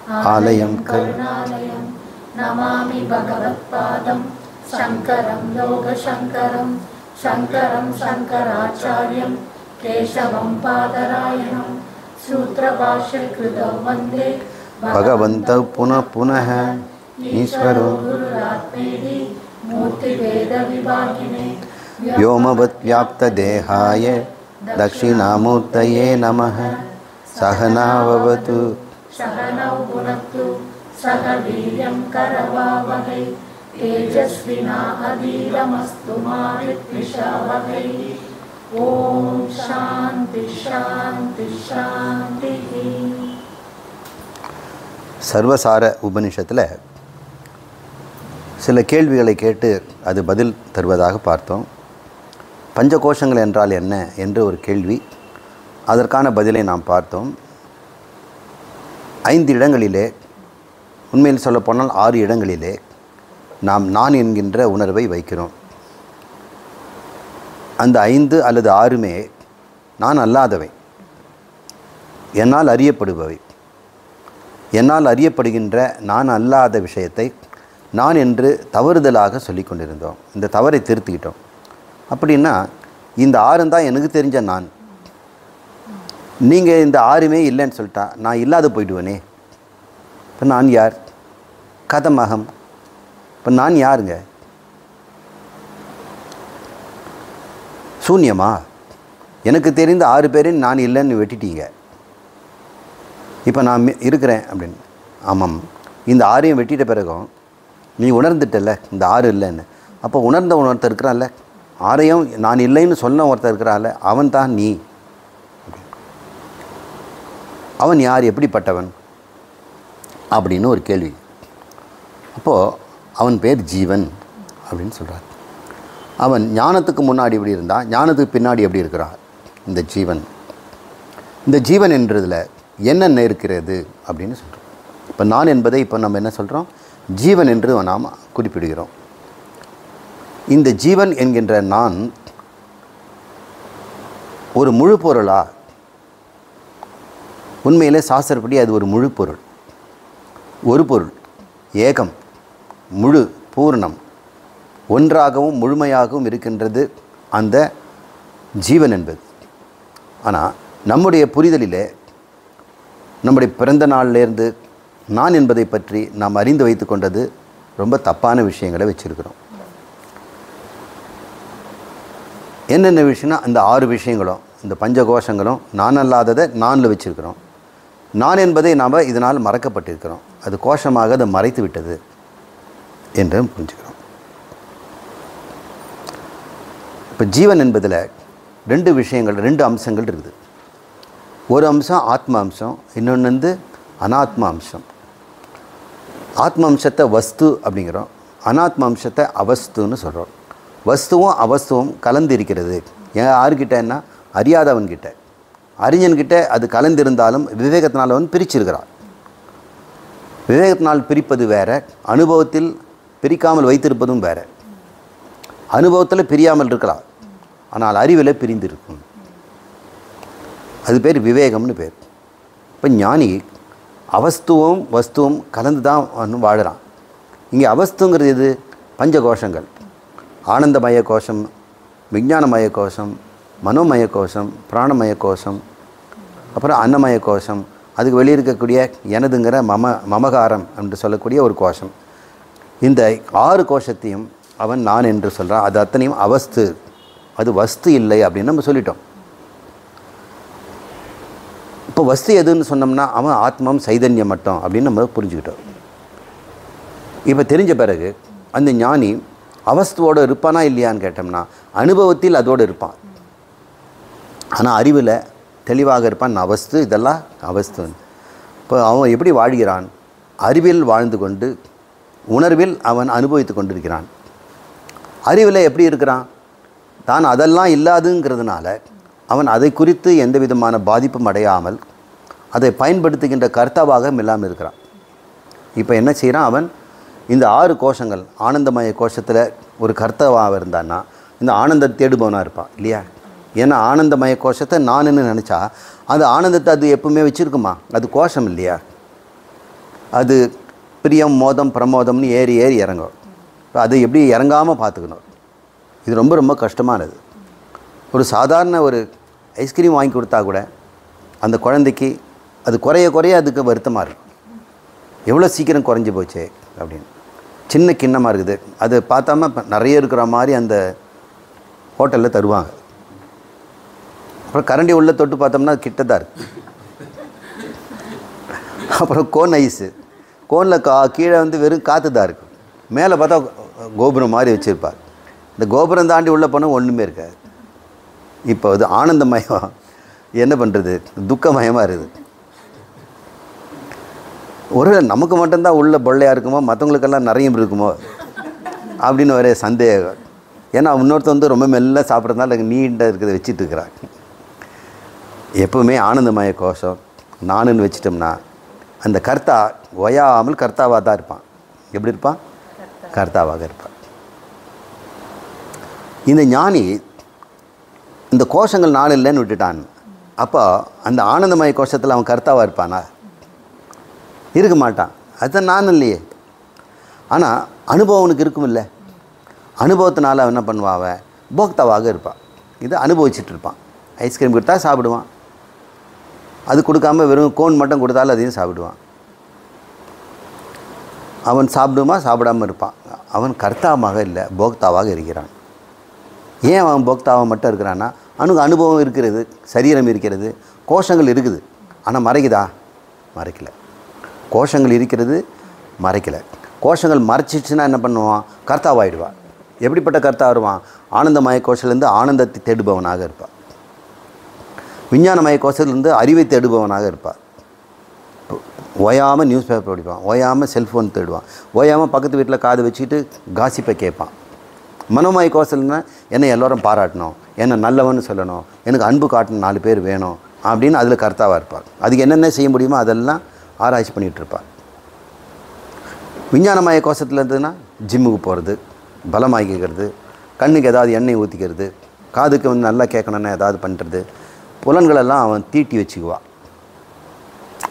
आलयं करुणालयं नमामि भगवत्पादं शङ्करं लोकशङ्करं शङ्करं शङ्कराचार्यं केशवं पादरायणं सूत्रभाष्यकृतौ वन्दे भगवन्तौ पुनः पुनः ईश्वरो गुरुरात्मेति मूर्तिभेदविभागिने व्योमवद्व्याप्तदेहाय दक्षिणामूर्तये नमः। सहना भवतु सहनौ भुनक्तु सह वीर्यं करवावहै तेजस्विनाधीरमस्तु मा विद्विषावहै। ओम शांति शांति शांति। சர்வசார உபனிஷத்தில் சில கேள்விகளை கேட்டு அது பதில் தருவதாக பார்த்தோம். பஞ்சகோஷங்கள் என்றால் என்ன என்று ஒரு கேள்வி, அதற்கான பதிலை நாம் பார்த்தோம். 5 இடங்களிலே, உண்மையில் சொல்லப்போனால் 6 இடங்களிலே நாம் நான் என்கின்ற உணர்வை வைக்கிறோம். அந்த 5 அல்லது 6மே நான் அல்லாதவை, என்னால் அறியப்படுபவை. என்னால் அறியப்படுகின்ற நான் அல்லாத விஷயத்தை நான் என்று தவறுதலாக சொல்லி கொண்டிருந்தோம். இந்த தவறை திருத்திக்கிட்டோம். அப்படின்னா இந்த 6 தான் எனக்கு தெரிஞ்ச நான். நீங்கள் இந்த 6மே இல்லைன்னு சொல்லிட்டா நான் இல்லாத போயிடுவேனே. இப்போ நான் யார்? கதமகம். இப்போ நான் யாருங்க? சூன்யமா? எனக்கு தெரிந்த 6 பேரையும் நான் இல்லைன்னு வெட்டிட்டீங்க. இப்போ நான் இருக்கிறேன் அப்படின்னு. ஆமாம், இந்த 6ஐயும் வெட்டிட்ட பிறகும் நீ உணர்ந்துட்டல இந்த 6 இல்லைன்னு. அப்போ உணர்ந்த ஒருத்தர் இருக்கிறான்ல, 6ஐயும் நான் இல்லைன்னு சொன்ன ஒருத்தர் இருக்கிறான்ல, அவன் தான் நீ. அவன் யார்? எப்படிப்பட்டவன் அப்படின்னு ஒரு கேள்வி. அப்போது அவன் பேர் ஜீவன் அப்படின்னு சொல்கிறார். அவன் ஞானத்துக்கு முன்னாடி எப்படி இருந்தான், ஞானத்துக்கு பின்னாடி எப்படி இருக்கிறான் இந்த ஜீவன். இந்த ஜீவன் என்றதில் என்னென்ன இருக்கிறது அப்படின்னு சொல்கிறோம். இப்போ நான் என்பதை இப்போ நம்ம என்ன சொல்கிறோம்? ஜீவன் என்று நாம் குறிப்பிடுகிறோம். இந்த ஜீவன் என்கின்ற நான் ஒரு முழு பொருளா? உண்மையிலே சாஸ்திரப்படி அது ஒரு முழு பொருள், ஒரு பொருள், ஏகம், முழு, பூர்ணம், ஒன்றாகவும் முழுமையாகவும் இருக்கின்றது அந்த ஜீவன் என்பது. ஆனால் நம்முடைய புரிதலிலே, நம்முடைய பிறந்த நாளிலேருந்து நான் என்பதை பற்றி நாம் அறிந்து வைத்து கொண்டது ரொம்ப தப்பான விஷயங்களை வச்சுருக்கிறோம். என்னென்ன விஷயம்னா அந்த 6 விஷயங்களும், இந்த பஞ்சகோஷங்களும் நான் அல்லாததை நானில் வச்சுருக்கிறோம். நான் என்பதை நாம் இதனால் மறக்கப்பட்டிருக்கிறோம். அது கோஷமாக அதை மறைத்து விட்டது என்று புரிஞ்சுக்கிறோம். இப்போ ஜீவன் என்பதில் 2 விஷயங்கள், 2 அம்சங்கள் இருக்குது. ஒரு அம்சம் ஆத்ம அம்சம், இன்னொன்று வந்து அனாத்ம அம்சம். ஆத்ம அம்சத்தை வஸ்து அப்படிங்கிறோம், அனாத்ம அம்சத்தை அவஸ்துன்னு சொல்கிறோம். வஸ்துவும் அவஸ்துவும் கலந்து இருக்கிறது. யாருக்கிட்டன்னா அறியாதவன்கிட்ட. அறிஞன்கிட்ட அது கலந்திருந்தாலும் விவேகத்தினால் அவன் பிரிச்சிருக்கிறான். விவேகத்தினால் பிரிப்பது வேற, அனுபவத்தில் பிரிக்காமல் வைத்திருப்பதும் வேற. அனுபவத்தில் பிரியாமல் இருக்கலாம், ஆனால் அறிவில் பிரிந்திருக்கும். அது பேர் விவேகம்னு பேர். இப்போ ஞானி அவஸ்துவும் வஸ்துவும் கலந்து தான் வாழுறான். இங்கே அவஸ்துங்கிறது எது? பஞ்சகோஷங்கள். ஆனந்தமய கோஷம், விஞ்ஞானமய கோஷம், மனோமய கோஷம், பிராணமய கோஷம், அப்புறம் அன்னமய கோஷம். அதுக்கு வெளியே இருக்கக்கூடிய எனதுங்கிற மமகாரம் என்று சொல்லக்கூடிய ஒரு கோஷம். இந்த 6 கோஷத்தையும் அவன் நான் என்று சொல்கிறான். அது அத்தனையும் அவஸ்து, அது வஸ்து இல்லை அப்படின்னு நம்ம சொல்லிட்டோம். இப்போ வஸ்து எதுன்னு சொன்னோம்னா அவன் ஆத்மம் சைதன்யம் மட்டும் அப்படின்னு நம்ம புரிஞ்சுக்கிட்டோம். இப்போ தெரிஞ்ச பிறகு அந்த ஞானி அவஸ்துவோடு இருப்பானா இல்லையான்னு கேட்டோம்னா அனுபவத்தில் அதோடு இருப்பான். ஆனால் அறிவில் தெளிவாக இருப்பான். அவஸ்து, இதெல்லாம் அவஸ்து. இப்போ அவன் எப்படி வாழ்கிறான்? அறிவில் வாழ்ந்து கொண்டு உணர்வில் அவன் அனுபவித்து கொண்டிருக்கிறான். அறிவில் எப்படி இருக்கிறான்? தான் அதெல்லாம் இல்லாதுங்கிறதுனால அவன் அதை குறித்து எந்த விதமான பாதிப்பும் அடையாமல் அதை பயன்படுத்துகின்ற கர்த்தாவாக இல்லாமல் இருக்கிறான். இப்போ என்ன செய்கிறான்? அவன் இந்த 6 கோஷங்கள், ஆனந்தமய கோஷத்தில் ஒரு கர்த்தாவாக இருந்தான்னா இந்த ஆனந்தத்தை தேடுபவனாக இருப்பான் இல்லையா? ஏன்னா ஆனந்தமய கோஷத்தை நானுன்னு நினச்சா அது ஆனந்தத்தை அது எப்பவுமே வச்சுருக்குமா? அது கோஷம் இல்லையா? அது பிரியம் மோதம் பிரமோதம்னு ஏறி ஏறி இறங்கும். இப்போ அது எப்படி இறங்காமல் பார்த்துக்கணும். இது ரொம்ப ரொம்ப கஷ்டமானது. ஒரு சாதாரண ஒரு ஐஸ்கிரீம் வாங்கி கொடுத்தா கூட அந்த குழந்தைக்கு அது குறைய குறைய அதுக்கு வருத்தமாக இருக்கும். எவ்வளோ சீக்கிரம் குறைஞ்சி போச்சே அப்படின்னு. சின்ன கிண்ணமாக இருக்குது, அது பார்த்தாம நிறைய இருக்கிற மாதிரி அந்த ஹோட்டலில் தருவாங்க. அப்புறம் கரண்டி உள்ளே தொட்டு பார்த்தோம்னா கிட்ட தான் இருக்குது. அப்புறம் கோன் ஐஸு, கோனில் கீழே வந்து வெறும் காற்று தான் இருக்கும், மேலே பார்த்தா கோபுரம் மாதிரி வச்சுருப்பார். இந்த கோபுரம் தாண்டி உள்ளே போனால் ஒன்றுமே இருக்காது. இப்போ அது ஆனந்தமயம் என்ன பண்ணுறது, துக்கமயமாக இருக்குது. ஒரு நமக்கு மட்டும்தான் உள்ள பொள்ளையாக இருக்குமோ, மற்றவங்களுக்கெல்லாம் நிறைய இருக்குமோ அப்படின்னு ஒரே சந்தேகம். ஏன்னா இன்னொருத்த வந்து ரொம்ப மெல்ல சாப்பிட்றதுனால நீண்டாக இருக்கிறத வச்சுட்டு இருக்கிறாங்க. எப்போவுமே ஆனந்தமய கோஷம் நானுன்னு வச்சிட்டோம்னா அந்த கர்த்தா ஓயாமல் கர்த்தாவாக தான் இருப்பான். எப்படி இருப்பான்? கர்த்தாவாக இருப்பான். இந்த ஞானி இந்த கோஷங்கள் நான் இல்லைன்னு விட்டுட்டான். அப்போ அந்த ஆனந்தமய கோஷத்தில் அவன் கர்த்தாவாக இருப்பானா? இருக்க மாட்டான். அதுதான் நான் இல்லையே. ஆனால் அனுபவம் அவனுக்கு இருக்கும் இல்லை. அனுபவத்தினால அவன் என்ன பண்ணுவான்? அவன் போக்தாவாக இருப்பான். இதை அனுபவிச்சுட்டு இருப்பான். ஐஸ்கிரீம் கொடுத்தா சாப்பிடுவான், அது கொடுக்காம வெறும் கோன் மட்டும் கொடுத்தாலும் அதையும் சாப்பிடுவான். அவன் சாப்பிடாமல் இருப்பான். அவன் கர்த்தாவாக இல்லை, போக்தாவாக இருக்கிறான். ஏன் அவன் போக்தாவாக மட்டும் இருக்கிறான்னா அவனுக்கு அனுபவம் இருக்கிறது, சரீரம் இருக்கிறது, கோஷங்கள் இருக்குது. ஆனால் மறைக்குதா? மறைக்கலை. கோஷங்கள் இருக்கிறது, மறைக்கலை. கோஷங்கள் மறைச்சிச்சுன்னா என்ன பண்ணுவான்? கர்த்தாவாயிடுவான். எப்படிப்பட்ட கர்த்தா வருவான்? ஆனந்தமய கோஷத்துலேருந்து ஆனந்தத்தை தேடுபவனாக இருப்பான். விஞ்ஞானமய கோஷத்துலேருந்து அறிவை தேடுபவனாக இருப்பார். ஓயாமல் நியூஸ் பேப்பர் படிப்பான், ஓயாமல் செல்ஃபோன் தேடுவான், ஓயாமல் பக்கத்து வீட்டில் காது வச்சுக்கிட்டு காசிப்பை கேட்பான். மனோமய கோஷத்துலன்னா என்னை எல்லோரும் பாராட்டணும், என்னை நல்லவன்னு சொல்லணும், எனக்கு அன்பு காட்டணும், 4 பேர் வேணும் அப்படின்னு அதில் கர்த்தாவாக இருப்பார். அதுக்கு என்னென்ன செய்ய முடியுமோ அதெல்லாம் ஆராய்ச்சி பண்ணிகிட்டு இருப்பார். விஞ்ஞானமய கோஷத்தில் இருந்ததுன்னா ஜிம்முக்கு போகிறது, பலமாக்கிக்கிறது, கண்ணுக்கு ஏதாவது எண்ணெய் ஊற்றிக்கிறது, காதுக்கு வந்து நல்லா கேட்கணுன்னு ஏதாவது பண்ணுறது, புலன்களெல்லாம் அவன் தீட்டி வச்சுக்குவான்.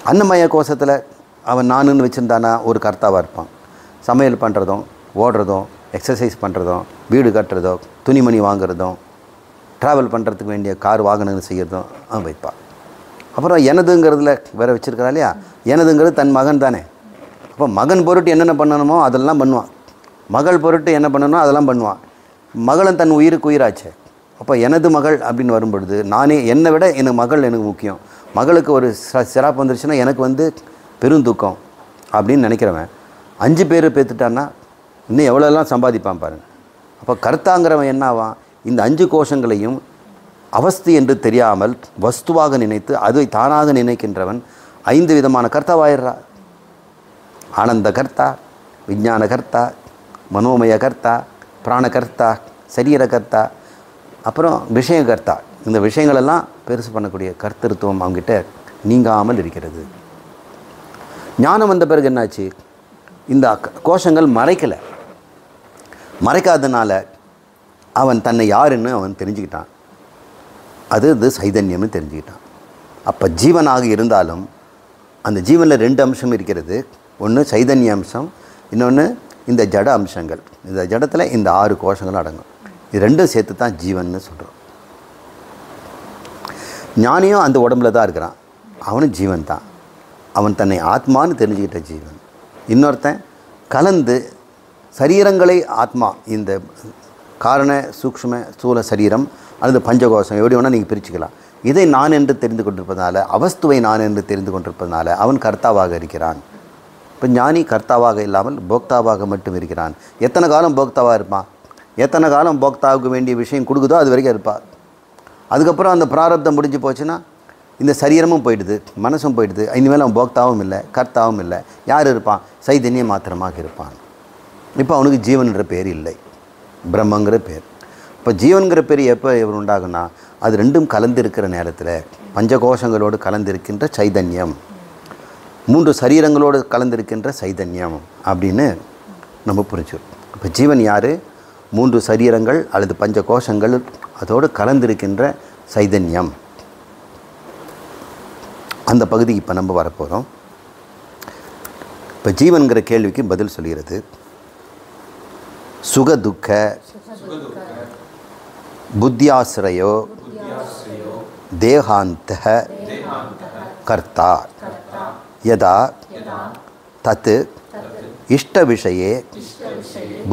அன்னமய கோஷத்தில் அவன் நானுன்னு வச்சுருந்தானா ஒரு கர்த்தாவாக இருப்பான். சமையல் பண்ணுறதும், ஓடுறதும், எக்ஸசைஸ் பண்ணுறதும், வீடு கட்டுறதோ, துணிமணி வாங்குறதும், ட்ராவல் பண்ணுறதுக்கு வேண்டிய கார் வாகனங்கள் செய்கிறதும் அவன் வைப்பான். அப்புறம் எனதுங்கிறதுல வேறு வச்சுருக்கிறா இல்லையா? எனதுங்கிறது தன் மகன் தானே. அப்போ மகன் பொருட்டு என்னென்ன பண்ணணுமோ அதெல்லாம் பண்ணுவான், மகள் பொருட்டு என்ன பண்ணணுமோ அதெல்லாம் பண்ணுவான். மகளும் தன் உயிருக்கு உயிராச்சே. அப்போ எனது மகள் அப்படின்னு வரும்பொழுது நானே, என்னை விட எனக்கு மகள் எனக்கு முக்கியம். மகளுக்கு ஒரு சிறப்பு வந்துருச்சுன்னா எனக்கு வந்து பெருந்தூக்கம் அப்படின்னு நினைக்கிறவன் 5 பேர் பேத்துட்டான்னா இன்னும் எவ்வளோலாம் சம்பாதிப்பான் பாருங்கள். அப்போ கர்த்தாங்கிறவன் என்ன ஆவான்? இந்த 5 கோஷங்களையும் அவஸ்தை என்று தெரியாமல் வஸ்துவாக நினைத்து அதை தானாக நினைக்கின்றவன் 5 விதமான கர்த்தாவாயிடுறா. ஆனந்த கர்த்தா, விஞ்ஞான கர்த்தா, மனோமய கர்த்தா, பிராணகர்த்தா, சரீர கர்த்தா, அப்புறம் விஷயகர்த்தா. இந்த விஷயங்களெல்லாம் பெருசு பண்ணக்கூடிய கர்த்தத்துவம் அவங்ககிட்ட நீங்காமல் இருக்கிறது. ஞானம் வந்த பிறகு என்னாச்சு? இந்த கோஷங்கள் மறைக்கலை. மறைக்காதனால அவன் தன்னை யாருன்னு அவன் தெரிஞ்சுக்கிட்டான். அது சைதன்யம்னு தெரிஞ்சுக்கிட்டான். அப்போ ஜீவனாக இருந்தாலும் அந்த ஜீவனில் 2 அம்சம் இருக்கிறது. ஒன்று சைதன்ய அம்சம், இன்னொன்று இந்த ஜட அம்சங்கள். இந்த ஜடத்தில் இந்த 6 கோஷங்களும் அடங்கும். இது 2 சேர்த்து தான் ஜீவன்னு சொல்கிறோம். ஞானியும் அந்த உடம்புல தான் இருக்கிறான், அவனும் ஜீவன் தான். அவன் தன்னை ஆத்மான்னு தெரிஞ்சுக்கிட்ட ஜீவன். இன்னொருத்தன் கலந்து சரீரங்களை ஆத்மா, இந்த காரண சூக்ஷ்ம ஸ்தூல சரீரம் அல்லது பஞ்சகோஷம் எப்படி வேணால் நீங்கள் பிரிச்சுக்கலாம். இதை நான் என்று தெரிந்து கொண்டிருப்பதனால, அவஸ்துவை நான் என்று தெரிந்து கொண்டிருப்பதனால அவன் கர்த்தாவாக இருக்கிறான். இப்போ ஞானி கர்த்தாவாக இல்லாமல் போக்தாவாக மட்டும் இருக்கிறான். எத்தனை காலம் போக்தாவாக இருப்பான்? எத்தனை காலம் போக்தாவுக்கு வேண்டிய விஷயம் கொடுக்குதோ அது வரைக்கும் இருப்பார். அதுக்கப்புறம் அந்த பிராரப்தம் முடிஞ்சு போச்சுன்னா இந்த சரீரமும் போயிடுது, மனசும் போயிடுது. இனிமேல் அவன் போக்தாவும் இல்லை, கர்த்தாவும் இல்லை. யார் இருப்பான்? சைதன்யம் மாத்திரமாக இருப்பான். இப்போ அவனுக்கு ஜீவன்கிற பேர் இல்லை, பிரம்மங்கிற பேர். இப்போ ஜீவன்கிற பேர் எப்போ இவர் உண்டாகுன்னா அது 2ம் கலந்திருக்கிற நேரத்தில், பஞ்சகோஷங்களோடு கலந்திருக்கின்ற சைதன்யம், 3 சரீரங்களோடு கலந்திருக்கின்ற சைதன்யம் அப்படின்னு நம்ம புரிஞ்சுக்கணும். இப்போ ஜீவன் யார்? 3 சரீரங்கள் அல்லது பஞ்சகோஷங்கள் அதோடு கலந்திருக்கின்ற சைதன்யம். அந்த பகுதிக்கு இப்போ நம்ம வரப்போகிறோம். இப்போ ஜீவன்கிற கேள்விக்கு பதில் சொல்கிறது. சுக துக்க புத்தியாசிரயோ தேகாந்த கர்த்தா யதா தத் இஷ்ட விஷயே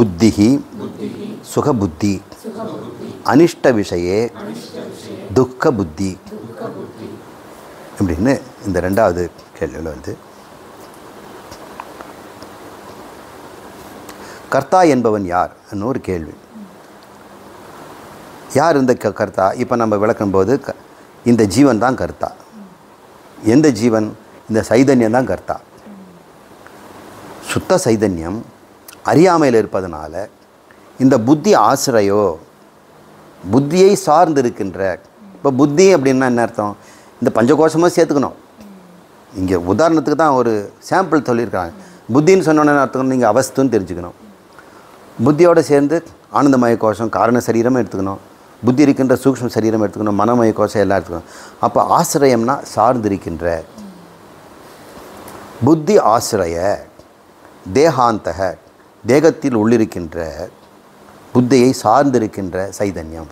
புத்திஹி சுகபுத்தி அனிஷ்ட விஷயே துக்க புத்தி அப்படின்னு இந்த ரெண்டாவது கேள்வியில் வந்து கர்த்தா என்பவன் யார் ஒரு கேள்வி. யார் இந்த கர்த்தா? இப்போ நம்ம விளக்கும்போது இந்த ஜீவன் தான் கர்த்தா. எந்த ஜீவன்? இந்த சைதன்யம் தான் கர்த்தா. சுத்த சைதன்யம் அறியாமையில் இருப்பதனால இந்த புத்தி ஆசிரியோ புத்தியை சார்ந்து இருக்கின்ற. இப்போ புத்தி அப்படின்னா என்ன அர்த்தம்? இந்த பஞ்சகோஷமாக சேர்த்துக்கணும். இங்கே உதாரணத்துக்கு தான் ஒரு சாம்பிள் சொல்லியிருக்காங்க. புத்தின்னு சொன்னோன்னு அர்த்தம் நீங்கள் அவஸ்துன்னு தெரிஞ்சுக்கணும். புத்தியோடு சேர்ந்து ஆனந்தமய கோஷம் காரண சரீரமும் எடுத்துக்கணும், புத்தி இருக்கின்ற சூக்ஷ்ம சரீரம் எடுத்துக்கணும், மனமய கோஷம் எல்லாம் எடுத்துக்கணும். அப்போ ஆசிரியம்னா சார்ந்திருக்கின்ற. புத்தி ஆசிரிய தேகாந்தக தேகத்தில் உள்ளிருக்கின்ற புத்தியை சார்ந்திருக்கின்ற சைதன்யம்.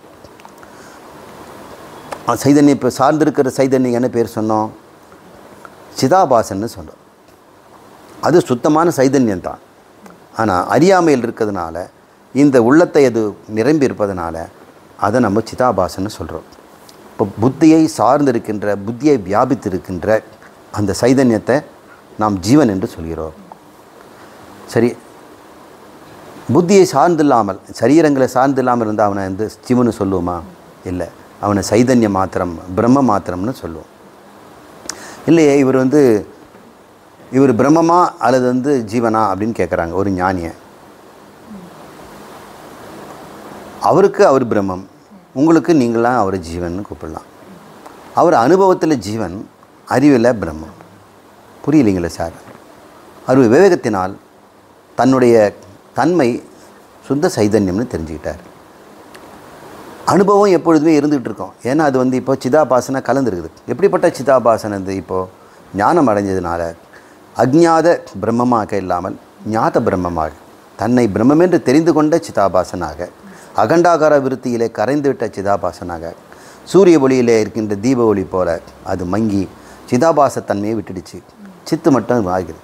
சைதன்யம் இப்போ சார்ந்திருக்கிற சைதன்யம் என்ன பேர் சொன்னோம்? சிதாபாசன்னு சொன்னோம். அது சுத்தமான சைதன்யம் தான். ஆனால் அறியாமையில் இருக்கிறதுனால இந்த உள்ளத்தை அது நிரம்பி இருப்பதனால அதை நம்ம சிதாபாசன்னு சொல்கிறோம். இப்போ புத்தியை சார்ந்திருக்கின்ற புத்தியை வியாபித்திருக்கின்ற அந்த சைதன்யத்தை நாம் ஜீவன் என்று சொல்கிறோம். சரி, புத்தியை சார்ந்தில்லாமல் சரீரங்களை சார்ந்தில்லாமல் இருந்தால் அவனை வந்து ஜீவனு சொல்லுவோமா? இல்லை, அவனை சைதன்யம் மாத்திரம் பிரம்ம மாத்திரம்னு சொல்லுவோம். இல்லையே இவர் பிரம்மமா அல்லது வந்து ஜீவனா அப்படின்னு கேட்குறாங்க ஒரு ஞானியை. அவருக்கு அவர் பிரம்மம், உங்களுக்கு நீங்களாம் அவர் ஜீவன் கூப்பிடலாம். அவர் அனுபவத்தில் ஜீவன், அறிவில் பிரம்மம். புரியலைங்களே சார்? அவர் விவேகத்தினால் தன்னுடைய தன்மை சுத்த சைதன்யம்னு தெரிஞ்சுக்கிட்டார். அனுபவம் எப்பொழுதுமே இருந்துகிட்டு இருக்கோம். ஏன்னா அது வந்து இப்போ சிதாபாசனை கலந்துருக்குது. எப்படிப்பட்ட சிதாபாசனை? வந்து இப்போது ஞானம் அடைஞ்சதுனால அஜ்ஞாத பிரம்மமாக இல்லாமல் ஞாத பிரம்மமாக தன்னை பிரம்மென்று தெரிந்து கொண்ட சிதாபாசனாக, அகண்டாகார விருத்தியிலே கரைந்துவிட்ட சிதாபாசனாக, சூரிய ஒளியிலே இருக்கின்ற தீப ஒளி போல அது மங்கி சிதாபாசத்தன்மையை விட்டுடுச்சு. சித்து மட்டும் ஆகிறது.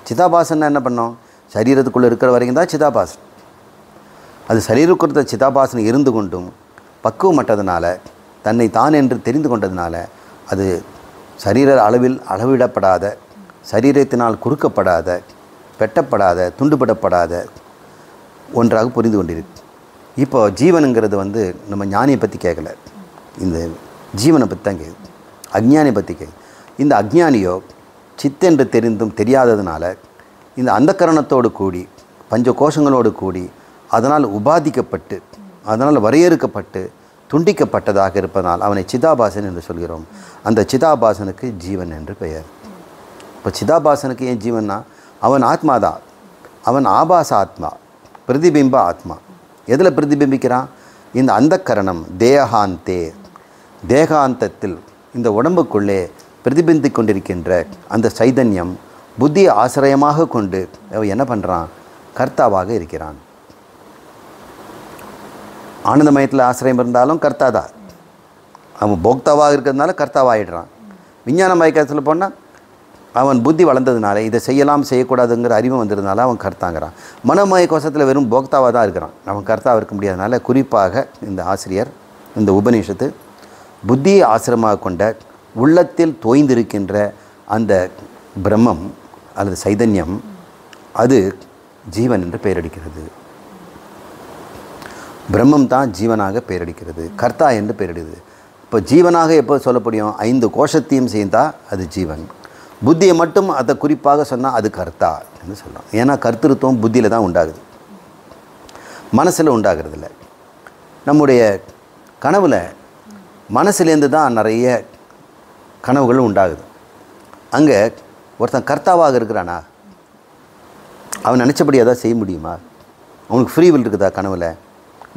சிதாபாசன்னா என்ன பண்ணோம்? சரீரத்துக்குள்ளே இருக்கிற வரைக்கும் தான் சிதாபாசன். அது சரீரக்குறத்த சிதாபாசனம் இருந்து கொண்டும் பக்குவமட்டதுனால தன்னை தான் என்று தெரிந்து கொண்டதுனால அது சரீர அளவில் அளவிடப்படாத, சரீரத்தினால் குறுக்கப்படாத, வெட்டப்படாத, துண்டுபடப்படாத ஒன்றாக புரிந்து கொண்டிருக்கு. இப்போ ஜீவனுங்கிறது வந்து நம்ம ஞானியை பற்றி கேட்கல, இந்த ஜீவனை பற்றி தான் கேட்குது. அஜ்ஞானியை பற்றி கேட்குது. இந்த அஜ்ஞானியோ சித்தென்று தெரிந்தும் தெரியாததுனால இந்த அந்தக்கரணத்தோடு கூடி பஞ்ச கோஷங்களோடு கூடி அதனால் உபாதிக்கப்பட்டு அதனால் வரையறுக்கப்பட்டு துண்டிக்கப்பட்டதாக இருப்பதனால் அவனை சிதாபாசன் என்று சொல்கிறோம். அந்த சிதாபாசனுக்கு ஜீவன் என்று பெயர். இப்போ சிதாபாசனுக்கு ஏன் ஜீவன்னா, அவன் ஆத்மாதான். அவன் ஆபாச ஆத்மா, பிரதிபிம்ப ஆத்மா. எதில் பிரதிபிம்பிக்கிறான்? இந்த அந்தக்கரணம் தேகாந்தே, தேகாந்தத்தில் இந்த உடம்புக்குள்ளே பிரதிபிந்து கொண்டிருக்கின்ற அந்த சைதன்யம் புத்தியை ஆசிரியமாக கொண்டு அவன் என்ன பண்ணுறான்? கர்த்தாவாக இருக்கிறான். ஆனந்தமயத்தில் ஆசிரியம் இருந்தாலும் கர்த்தா தான். அவன் போக்தாவாக இருக்கிறதுனால கர்த்தாவாகிடுறான். விஞ்ஞான மயக்கத்தில் போனால் அவன் புத்தி வளர்ந்ததுனால இதை செய்யலாம் செய்யக்கூடாதுங்கிற அறிவு வந்ததுனால அவன் கர்த்தாங்கிறான். மனமய கோஷத்தில் வெறும் போக்தாவாக தான் இருக்கிறான். அவன் கர்த்தாவாக இருக்க முடியாதனால குறிப்பாக இந்த ஆசிரியர் இந்த உபநிஷத்து புத்தியை ஆசிரமாக கொண்ட உள்ளத்தில் தோய்ந்திருக்கின்ற அந்த பிரம்மம் அல்லது சைதன்யம் அது ஜீவன் என்று பெயரடிக்கிறது. பிரம்மம் தான் ஜீவனாக பெயரடிக்கிறது, கர்த்தா என்று பெயரிடுது. இப்போ ஜீவனாக எப்போ சொல்லப்படியும்? 5 கோஷத்தையும் சேர்ந்தால் அது ஜீவன். புத்தியை மட்டும் அதை குறிப்பாக சொன்னால் அது கர்த்தா என்று சொல்லலாம். ஏன்னா கர்த்திருவம் புத்தியில் தான் உண்டாகுது, மனசில் உண்டாகிறது இல்லை. நம்முடைய கனவில் மனசுலேருந்து தான் நிறைய கனவுகள் உண்டாகுது. அங்கே ஒருத்தன் கர்த்தாவாக இருக்கிறானா? அவன் நினச்சபடி எதாவது செய்ய முடியுமா? அவனுக்கு ஃப்ரீ வில் இருக்குதா கனவில்?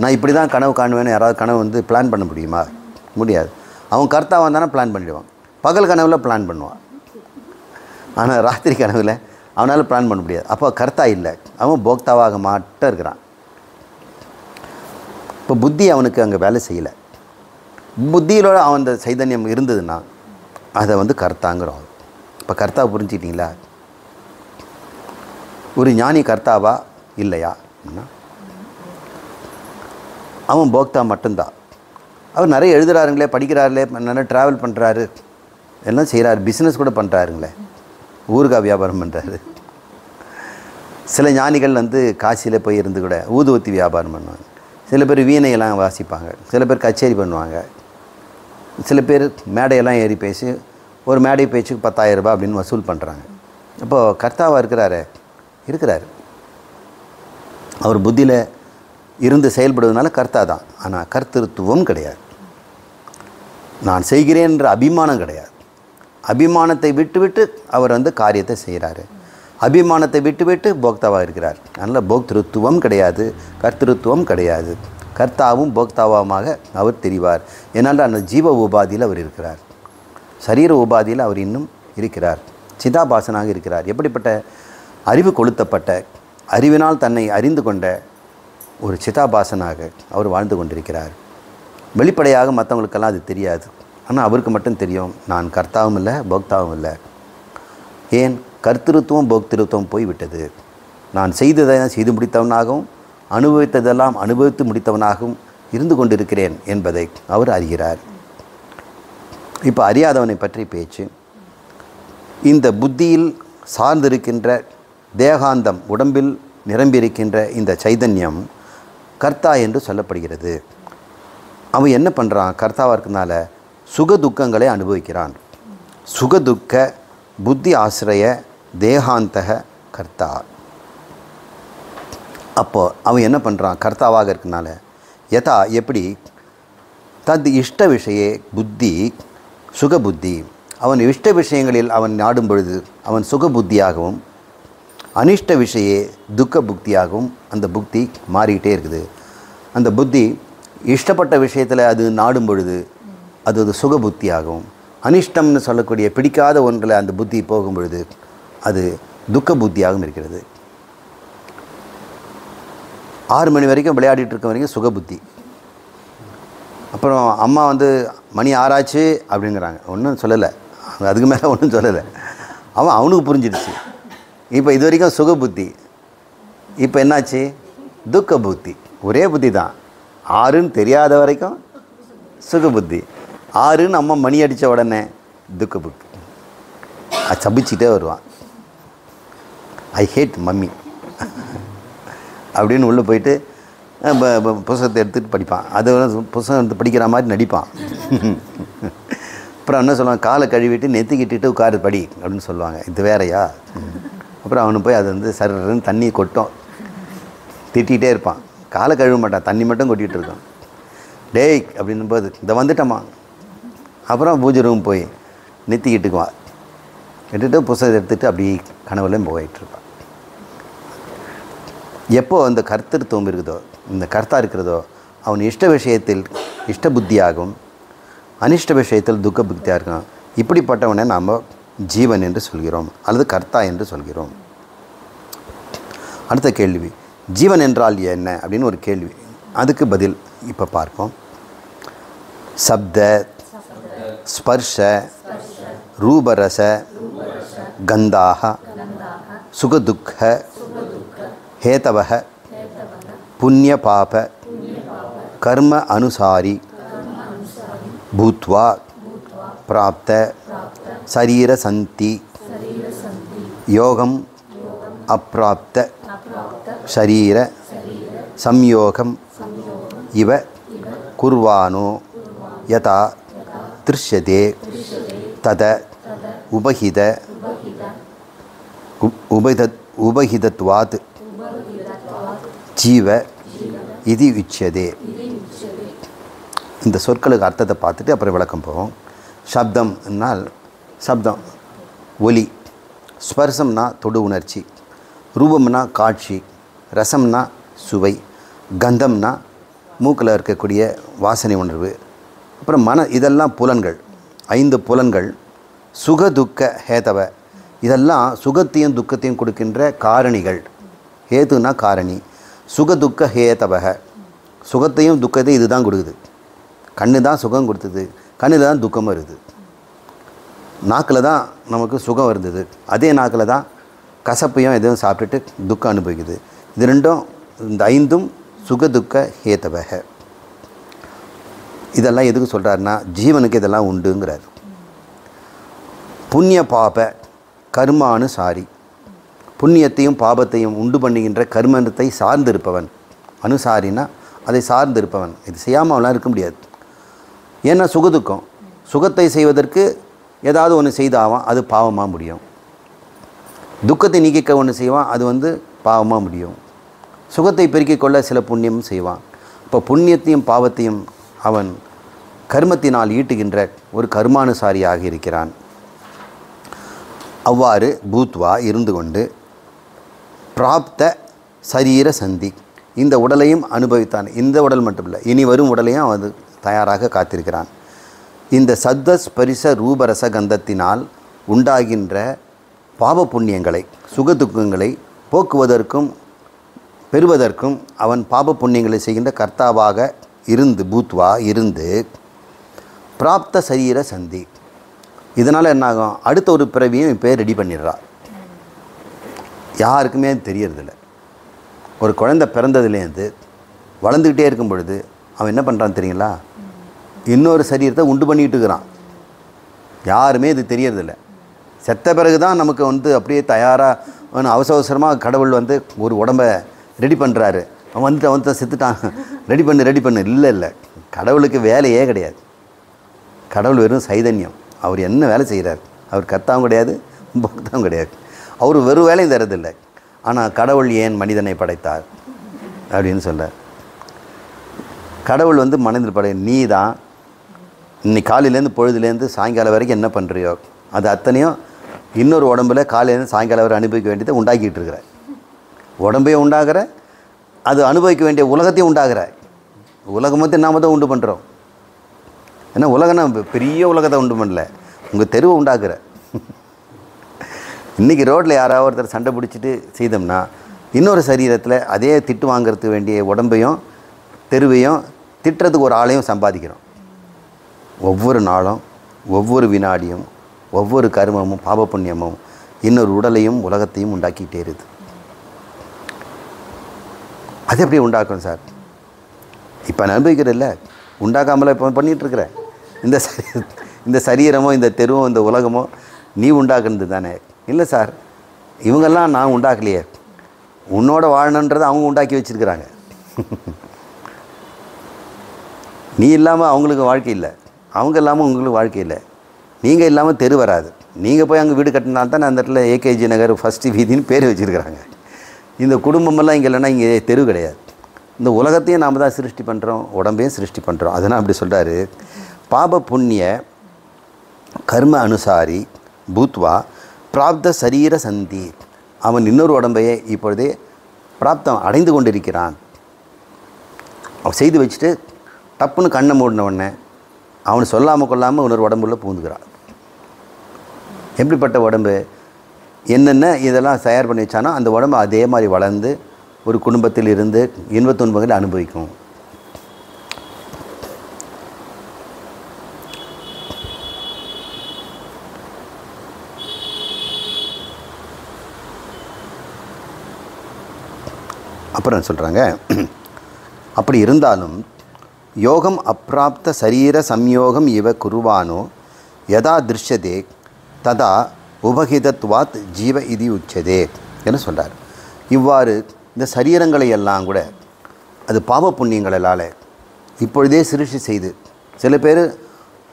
நான் இப்படி தான் கனவு காணுவேன்னு யாராவது கனவு வந்து பிளான் பண்ண முடியுமா? முடியாது. அவன் கர்த்தாவாக தானே பிளான் பண்ணிடுவான். பகல் கனவில் பிளான் பண்ணுவான். ஆனால் ராத்திரி கனவில் அவனால் பிளான் பண்ண முடியாது. அப்போ கர்த்தா இல்லை, அவன் போக்தாவாக மட்டும் இருக்கிறான். இப்போ புத்தி அவனுக்கு அங்கே வேலை செய்யலை. புத்தியிலோட அவன் அந்த சைதன்யம் இருந்ததுன்னா அதை கர்த்தாங்கிறோம். இப்போ கர்த்தா புரிஞ்சுக்கிட்டீங்களா? ஒரு ஞானி கர்த்தாவா இல்லையா? அவன் போக்தா மட்டும்தான். அவர் நிறைய எழுதுகிறாருங்களே, படிக்கிறாருங்களே, நிறைய ட்ராவல் பண்ணுறாரு, எல்லாம் செய்கிறாரு, பிஸ்னஸ் கூட பண்ணுறாருங்களே, ஊறுகாய் வியாபாரம் பண்ணுறாரு. சில ஞானிகள் காசியில் போய் இருந்து கூட ஊதுவத்தி வியாபாரம் பண்ணுவாங்க. சில பேர் வீணையெல்லாம் வாசிப்பாங்க, சில பேர் கச்சேரி பண்ணுவாங்க, சில பேர் மேடையெல்லாம் ஏறி பேசி ஒரு மேடை பேச்சுக்கு 10,000 ரூபாய் அப்படின்னு வசூல் பண்ணுறாங்க. அப்போது கர்த்தாவாக இருக்கிறாரு. அவர் புத்தியில் இருந்து செயல்படுவதனால கர்த்தா தான். ஆனால் கர்த்தத்துவம் கிடையாது. நான் செய்கிறேன் என்ற அபிமானம் கிடையாது. அபிமானத்தை விட்டு அவர் காரியத்தை செய்கிறாரு. அபிமானத்தை விட்டு போக்தாவாக இருக்கிறார். அதனால் போக்திருத்துவம் கிடையாது, கர்த்திருத்துவம் கிடையாது. கர்த்தாவும் போக்தாவுமாக அவர் தெரிவார். ஏன்னால் அந்த ஜீவ உபாதியில் அவர் இருக்கிறார், சரீர உபாதியில் அவர் இன்னும் இருக்கிறார், சிதாபாசனாக இருக்கிறார். எப்படிப்பட்ட அறிவு கொளுத்தப்பட்ட, அறிவினால் தன்னை அறிந்து கொண்ட ஒரு சிதாபாசனாக அவர் வாழ்ந்து கொண்டிருக்கிறார். வெளிப்படையாக மற்றவங்களுக்கெல்லாம் அது தெரியாது. ஆனால் அவருக்கு மட்டும் தெரியும், நான் கர்த்தாவும் இல்லை, போக்தாவும் இல்லை. ஏன்? கர்த்திருத்துவம் போக்திருத்துவம் போய்விட்டது. நான் செய்ததை செய்து முடித்தவனாகவும் அனுபவித்ததெல்லாம் அனுபவித்து முடித்தவனாகவும் இருந்து கொண்டிருக்கிறேன் என்பதை அவர் அறிகிறார். இப்போ அறியாதவனை பற்றி பேச்சு. இந்த புத்தியில் சார்ந்திருக்கின்ற தேகாந்தம், உடம்பில் நிரம்பியிருக்கின்ற இந்த சைதன்யம் கர்த்தா என்று சொல்லப்படுகிறது. அவன் என்ன பண்ணுறான்? கர்த்தாவாக இருக்கிறதுனால சுக துக்கங்களை அனுபவிக்கிறான். சுகதுக்க புத்தி ஆசிரிய தேகாந்தக கர்த்தா. அப்போது அவன் என்ன பண்ணுறான்? கர்த்தாவாக இருக்கிறதுனால யதா எப்படி தத் இஷ்ட விஷயே புத்தி சுகபுத்தி, அவன் இஷ்ட விஷயங்களில் அவன் நாடும் பொழுது அவன் சுகபுத்தியாகவும், அனிஷ்ட விஷயே துக்க புக்தியாகவும் அந்த புக்தி மாறிக்கிட்டே இருக்குது. அந்த புத்தி இஷ்டப்பட்ட விஷயத்தில் அது நாடும் பொழுது அது சுகபுத்தியாகவும், அனிஷ்டம்னு சொல்லக்கூடிய பிடிக்காத ஒன்றில் அந்த புத்தி போகும் பொழுது அது துக்க புத்தியாகவும் இருக்கிறது. 6 மணி வரைக்கும் விளையாடிட்டு இருக்க வரைக்கும் சுகபுத்தி. அப்புறம் அம்மா மணி 6 ஆச்சு அப்படிங்கிறாங்க, ஒன்றும் சொல்லலை, அதுக்கு மேலே ஒன்றும் சொல்லலை. அவனுக்கு புரிஞ்சிடுச்சு. இப்போ இது வரைக்கும் சுகபுத்தி, இப்போ என்னாச்சு? துக்க புத்தி. ஒரே புத்தி தான். 6ன்னு தெரியாத வரைக்கும் சுகபுத்தி, 6ன்னு அம்மா மணி அடித்த உடனே துக்க புத்தி. சபிச்சிட்டே வருவான், ஐ ஹேட் மம்மி அப்படின்னு உள்ளே போயிட்டு புத்தகத்தை எடுத்துகிட்டு படிப்பான். அது புத்தகம் எடுத்து படிக்கிற மாதிரி நடிப்பான். அப்புறம் என்ன சொல்லுவாங்க, காலை கழுவிட்டு நெத்திக்கிட்டு உட்காரு படி அப்படின்னு சொல்லுவாங்க. இது வேறையா? அப்புறம் அவனு போய் அது சருன்னு தண்ணி கொட்டும், திட்டிகிட்டே இருப்பான். காலை கழுவ மாட்டான், தண்ணி மட்டும் கொட்டிகிட்டு இருக்கான். டேய் அப்படின்னும் போது இந்த வந்துட்டம்மா. அப்புறம் பூஜை ரூம் போய் நெத்திக்கிட்டுக்குவான், எடுத்துகிட்டு புத்தகத்தை எடுத்துகிட்டு அப்படி கனவுலையும் போயிட்டுருப்பான். எப்போ அந்த கர்த்தத்துவம் இருக்குதோ, இந்த கர்த்தா இருக்கிறதோ, அவன் இஷ்ட விஷயத்தில் இஷ்ட புத்தியாகவும் அனிஷ்ட விஷயத்தில் துக்க புத்தியாக இருக்கும். இப்படிப்பட்டவனை நாம் ஜீவன் என்று சொல்கிறோம் அல்லது கர்த்தா என்று சொல்கிறோம். அடுத்த கேள்வி, ஜீவன் என்றால் என்ன அப்படின்னு ஒரு கேள்வி. அதுக்கு பதில் இப்போ பார்ப்போம். சப்த ஸ்பர்ஷ ரூபரச கந்தாக சுகதுக்க हेतवः पुण्य पाप कर्म अनुसारी भूत्वा प्राप्त शरीर संति योगम अप्राप्त शरीर संयोगम इव कुर्वानो यथा दृश्यते तद उबहितत्वात् ஜீவ இது உச்சதே. இந்த சொற்களுக்கு அர்த்தத்தை பார்த்துட்டு அப்புறம் விளக்கம் போவோம். சப்தம்னால் சப்தம் ஒலி, ஸ்பர்சம்னா தொடு உணர்ச்சி, ரூபம்னா காட்சி, ரசம்னா சுவை, கந்தம்னா மூக்கில் இருக்கக்கூடிய வாசனை உணர்வு, அப்புறம் மன, இதெல்லாம் புலன்கள், 5 புலன்கள். சுக துக்க ஹேதவ, இதெல்லாம் சுகத்தையும் துக்கத்தையும் கொடுக்கின்ற காரணிகள். ஹேதுனா காரணி. சுகதுக்க ஹேதவக. சுகத்தையும் துக்கத்தையும் இது தான் கொடுக்குது. கண்ணு தான் சுகம் கொடுத்தது, கண்ணில் தான் துக்கம் வருது. நாக்கில் தான் நமக்கு சுகம் இருந்தது, அதே நாக்கில் தான் கசப்பையும் எதுவும் சாப்பிட்டுட்டு துக்கம் அனுபவிக்குது. இது ரெண்டும், இந்த 5ம் சுகதுக்க ஹேதவக. இதெல்லாம் எதுக்கு சொல்கிறாருன்னா ஜீவனுக்கு இதெல்லாம் உண்டுங்கிறார். புண்ணிய பாப கர்மானுசாரி. புண்ணியத்தையும் பாபத்தையும் உண்டு பண்ணுகின்ற கர்மத்தை சார்ந்திருப்பவன். அனுசாரினா அதை சார்ந்திருப்பவன். இது செய்யாமல் அவனால் இருக்க முடியாது. ஏன்னா சுகதுக்கம். சுகத்தை செய்வதற்கு ஏதாவது ஒன்று செய்தாவான், அது பாவமாக முடியும். துக்கத்தை நீக்கிக்க ஒன்று செய்வான், அது பாவமாக முடியும். சுகத்தை பெருக்கிக் கொள்ள சில புண்ணியமும் செய்வான். இப்போ புண்ணியத்தையும் பாவத்தையும் அவன் கர்மத்தினால் ஈட்டுகின்ற ஒரு கர்மானுசாரியாக இருக்கிறான். அவ்வாறு பூத்வா இருந்து கொண்டு பிராப்த சரீர சந்தி, இந்த உடலையும் அனுபவித்தான். இந்த உடல் மட்டும் இல்லை, இனி வரும் உடலையும் அவன் தயாராக காத்திருக்கிறான். இந்த சத்த ஸ்பரிச ரூபரச கந்தத்தினால் உண்டாகின்ற பாவ புண்ணியங்களை, சுகதுக்கங்களை போக்குவதற்கும் பெறுவதற்கும் அவன் பாப புண்ணியங்களை செய்கின்ற கர்த்தாவாக இருந்து பூத்வா இருந்து பிராப்த சரீர சந்தி. இதனால் என்னாகும், அடுத்த ஒரு பிறவியும் இப்போ ரெடி பண்ணிடுறா. யாருக்குமே தெரியறதில்ல. ஒரு குழந்தை பிறந்ததுலேருந்து வளர்ந்துக்கிட்டே இருக்கும் பொழுது அவன் என்ன பண்ணுறான்னு தெரியுங்களா, இன்னொரு சரீரத்தை உண்டு பண்ணிக்கிட்டு இருக்கிறான். யாருமே இது தெரியறதில்ல. செத்த பிறகு தான் நமக்கு அப்படியே தயாராக அவசர அவசரமாக கடவுள் ஒரு உடம்பை ரெடி பண்ணுறாரு. அவன் செத்துட்டான், ரெடி பண்ணு. இல்லை, கடவுளுக்கு வேலையே கிடையாது. கடவுள் வெறும் சைதன்யம். அவர் என்ன வேலை செய்கிறார்? அவர் கர்த்தாவும் கிடையாது, பக்தாவும் கிடையாது. அவர் வெறும் வேலையும் தரதில்லை. ஆனால் கடவுள் ஏன் மனிதனை படைத்தார் அப்படின்னு சொல்கிறார். கடவுள் மனிதன் படை, நீ தான் இன்னைக்கு காலையிலேருந்து பொழுதுலேருந்து சாயங்காலம் வரைக்கும் என்ன பண்ணுறியோ அது அத்தனையும் இன்னொரு உடம்புல காலையிலேருந்து சாயங்காலம் வரை அனுபவிக்க வேண்டியதை உண்டாக்கிட்டு இருக்கிற. உடம்பையும் உண்டாகிற, அது அனுபவிக்க வேண்டிய உலகத்தையும் உண்டாகிற. உலகம் நாம் தான் உண்டு பண்ணுறோம். ஏன்னா உலகம்னா பெரிய உலகத்தை உண்டு பண்ணல, உங்கள் தெருவை உண்டாக்குற. இன்றைக்கி ரோட்டில் யாராவது ஒருத்தர் சண்டை பிடிச்சிட்டு செய்தோம்னா இன்னொரு சரீரத்தில் அதே திட்டு வாங்கிறதுக்கு வேண்டிய உடம்பையும் தெருவையும் திட்டுறதுக்கு ஒரு ஆளையும் சம்பாதிக்கிறோம். ஒவ்வொரு நாளும், ஒவ்வொரு வினாடியும், ஒவ்வொரு கர்மமும் பாப புண்ணியமும் இன்னொரு உடலையும் உலகத்தையும் உண்டாக்கிட்டே இருக்குது. அது எப்படி உண்டாக்கும் சார்? இப்போ நான் அனுபவிக்கிறதில்ல, உண்டாக்காமல இப்போ பண்ணிகிட்ருக்கிறேன். இந்த சரீரமோ இந்த தெருவோ இந்த உலகமோ நீ உண்டாக்குனது தானே? இல்லை சார், இவங்கெல்லாம் நான் உண்டாக்கலையே, உன்னோட வாழணுன்றதை அவங்க உண்டாக்கி வச்சுருக்கிறாங்க. நீ இல்லாமல் அவங்களுக்கு வாழ்க்கை இல்லை, அவங்க இல்லாமல் உங்களுக்கு வாழ்க்கை இல்லை. நீங்கள் இல்லாமல் தெரு வராது. நீங்கள் போய் அங்கே வீடு கட்டினால்தான் அந்த இடத்துல ஏகேஜி நகர் ஃபஸ்ட்டு வீதின்னு பேர் வச்சுருக்கிறாங்க. இந்த குடும்பமெல்லாம் இங்கே இல்லைன்னா இங்கே தெரு கிடையாது. இந்த உலகத்தையும் நாம் தான் சிருஷ்டி பண்ணுறோம், உடம்பையும் சிருஷ்டி பண்ணுறோம். அதனால் அப்படி சொல்கிறாரு. பாப புண்ணிய கர்ம அனுசாரி பூத்வா பிராப்த சரீர சந்தி. அவன் இன்னொரு உடம்பையே இப்பொழுதே பிராப்தம் அடைந்து கொண்டிருக்கிறான். அவன் செய்து வச்சுட்டு டப்புன்னு கண்ணை மூடின உடனே அவனு சொல்லாமல் கொள்ளாமல் இன்னொரு உடம்புள்ள பூந்துக்கிறான். எப்படிப்பட்ட உடம்பு? என்னென்ன இதெல்லாம் தயார் பண்ணி வச்சானோ அந்த உடம்பு அதே மாதிரி வளர்ந்து ஒரு குடும்பத்தில் இருந்து இன்பத் துன்பங்களை அனுபவிக்கும். அப்புறம் சொல்கிறாங்க, அப்படி இருந்தாலும் யோகம் அப்பிராப்த சரீர சம்யோகம் இவ குருவானோ யதா திருஷ்யதே ததா உபகிதத்வாத் ஜீவ இதி உச்சதே என்று சொல்கிறார். இவ்வாறு இந்த சரீரங்களை எல்லாம் கூட அது பாவ புண்ணியங்களால் இப்பொழுதே சிருஷ்டி செய்து, சில பேர்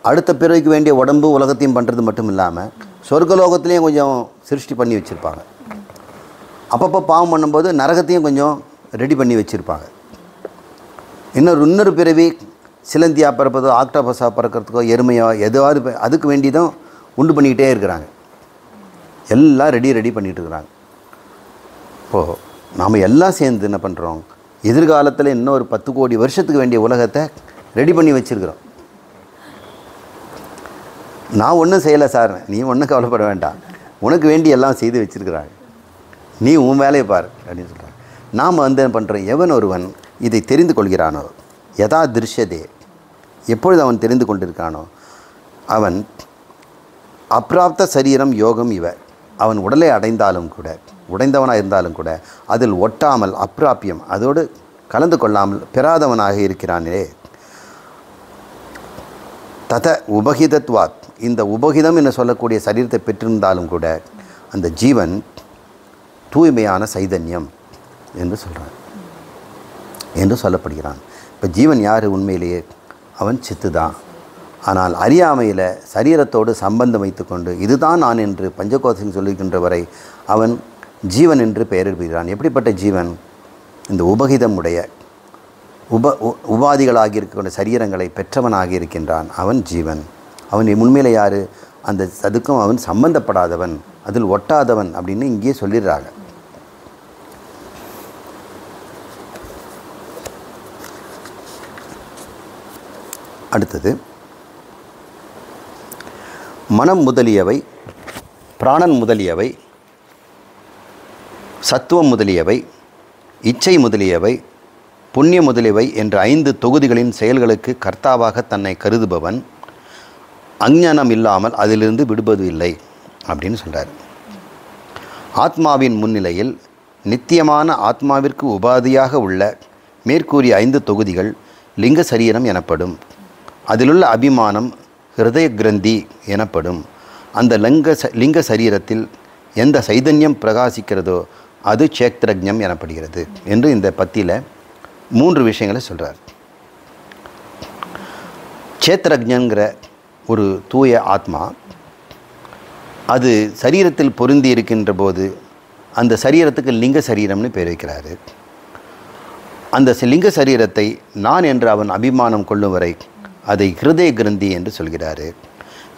அடுத்த பிறவிக்கு வேண்டிய உடம்பு உலகத்தையும் பண்ணுறது மட்டும் இல்லாமல் சொர்க்கலோகத்துலேயும் கொஞ்சம் சிருஷ்டி பண்ணி வச்சுருப்பாங்க. அப்பப்போ பாவம் பண்ணும்போது நரகத்தையும் கொஞ்சம் ரெடி பண்ணி வச்சுருப்பாங்க. இன்னொரு பிறவி சிலந்தியாக பிறப்பதோ ஆக்டோபஸாக பிறக்கிறதுக்கோ எருமையோ எதுவாவது அதுக்கு வேண்டியதும் உண்டு பண்ணிக்கிட்டே இருக்கிறாங்க. எல்லாம் ரெடி பண்ணிகிட்டு இருக்கிறாங்க. இப்போது நாம் எல்லாம் சேர்ந்து என்ன பண்ணுறோம், எதிர்காலத்தில் இன்னும் ஒரு 10 கோடி வருஷத்துக்கு வேண்டிய உலகத்தை ரெடி பண்ணி வச்சுருக்கிறோம். நான் ஒன்றும் செய்யலை சார், நீ ஒன்றும் கவலைப்பட வேண்டாம், உனக்கு வேண்டி எல்லாம் செய்து வச்சிருக்கிறாங்க, நீ உன் வேலையை பார் அப்படின்னு சொல்கிறாங்க. நாம் வந்து என்ன பண்ணுறோம், எவன் ஒருவன் இதை தெரிந்து கொள்கிறானோ, யதா திருஷ்யதே, எப்பொழுது அவன் தெரிந்து கொண்டிருக்கானோ, அவன் அப்ராப்த சரீரம் யோகம் இவ, அவன் உடலை அடைந்தாலும் கூட, உடைந்தவனாக இருந்தாலும் கூட அதில் ஒட்டாமல் அப்ராப்பியம், அதோடு கலந்து கொள்ளாமல் பெறாதவனாக இருக்கிறானே. தத உபகிதத்வாத், இந்த உபகிதம் என்று சொல்லக்கூடிய சரீரத்தை பெற்றிருந்தாலும் கூட அந்த ஜீவன் தூய்மையான சைதன்யம் என்று சொல்கிறான், என்று சொல்லப்படுகிறான். இப்போ ஜீவன் யார் உண்மையிலேயே? அவன் சித்து தான். ஆனால் அறியாமையில் சரீரத்தோடு சம்பந்தம் வைத்துக்கொண்டு இதுதான் நான் என்று பஞ்சகோஷம் சொல்லுகின்ற வரை அவன் ஜீவன் என்று பெயரிடுகிறான். எப்படிப்பட்ட ஜீவன்? இந்த உபகிதம் உடைய உபாதிகளாகி இருக்கின்ற சரீரங்களை பெற்றவனாகி இருக்கின்றான், அவன் ஜீவன். அவன் உண்மையிலே யார்? அந்த அதுக்கும் அவன் சம்பந்தப்படாதவன், அதில் ஒட்டாதவன் அப்படின்னு இங்கேயே சொல்லிடுறாங்க. அடுத்தது, மனம் முதலியவை, பிராணன் முதலியவை, சத்துவம் முதலியவை, இச்சை முதலியவை, புண்ணிய முதலியவை என்ற 5 தொகுதிகளின் செயல்களுக்கு கர்த்தாவாக தன்னை கருதுபவன் அஞ்ஞானம் இல்லாமல் அதிலிருந்து விடுபது இல்லை அப்படின்னு சொல்கிறார். ஆத்மாவின் முன்னிலையில் நித்தியமான ஆத்மாவிற்கு உபாதியாக உள்ள மேற்கூறிய 5 தொகுதிகள் லிங்க சரீரம் எனப்படும். அதிலுள்ள அபிமானம் ஹிருதய கிரந்தி எனப்படும். அந்த லிங்க சரீரத்தில் எந்த சைதன்யம் பிரகாசிக்கிறதோ அது சேக்திரஜ்ஞம் எனப்படுகிறது என்று இந்த பத்தியில் 3 விஷயங்களை சொல்கிறார். சேத்திரஜ்ஞங்கிற ஒரு தூய ஆத்மா அது சரீரத்தில் பொருந்தி இருக்கின்ற போது அந்த சரீரத்துக்கு லிங்க சரீரம்னு பேர் வைக்கிறாரு. அந்த லிங்க சரீரத்தை நான் என்று அவன் அபிமானம் கொள்ளும் வரை அதை ஹிருதய கிரந்தி என்று சொல்கிறாரு.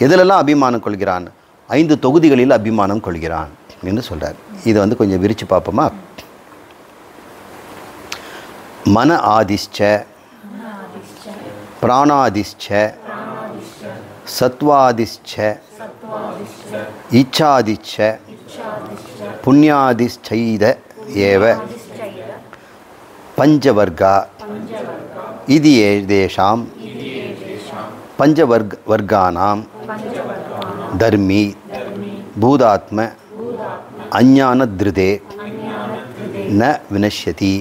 எதிலெல்லாம் அபிமானம் கொள்கிறான்? 5 தொகுதிகளில் அபிமானம் கொள்கிறான் என்று சொல்கிறார். இதை வந்து கொஞ்சம் விரித்து பார்ப்போமா? மன ஆதிஷ்ச, பிராணாதிஷ்ச, சத்வாதிஷ்ச, இச்சாதிஷ்ச, புண்ணியாதிஷ்சைத ஏவ பஞ்சவர்கா இது ஏதேஷாம் பஞ்சவர்கானாம் தர்மி பூதாத்ம அஞ்ஞான திருதே ந வினஷ்யதி.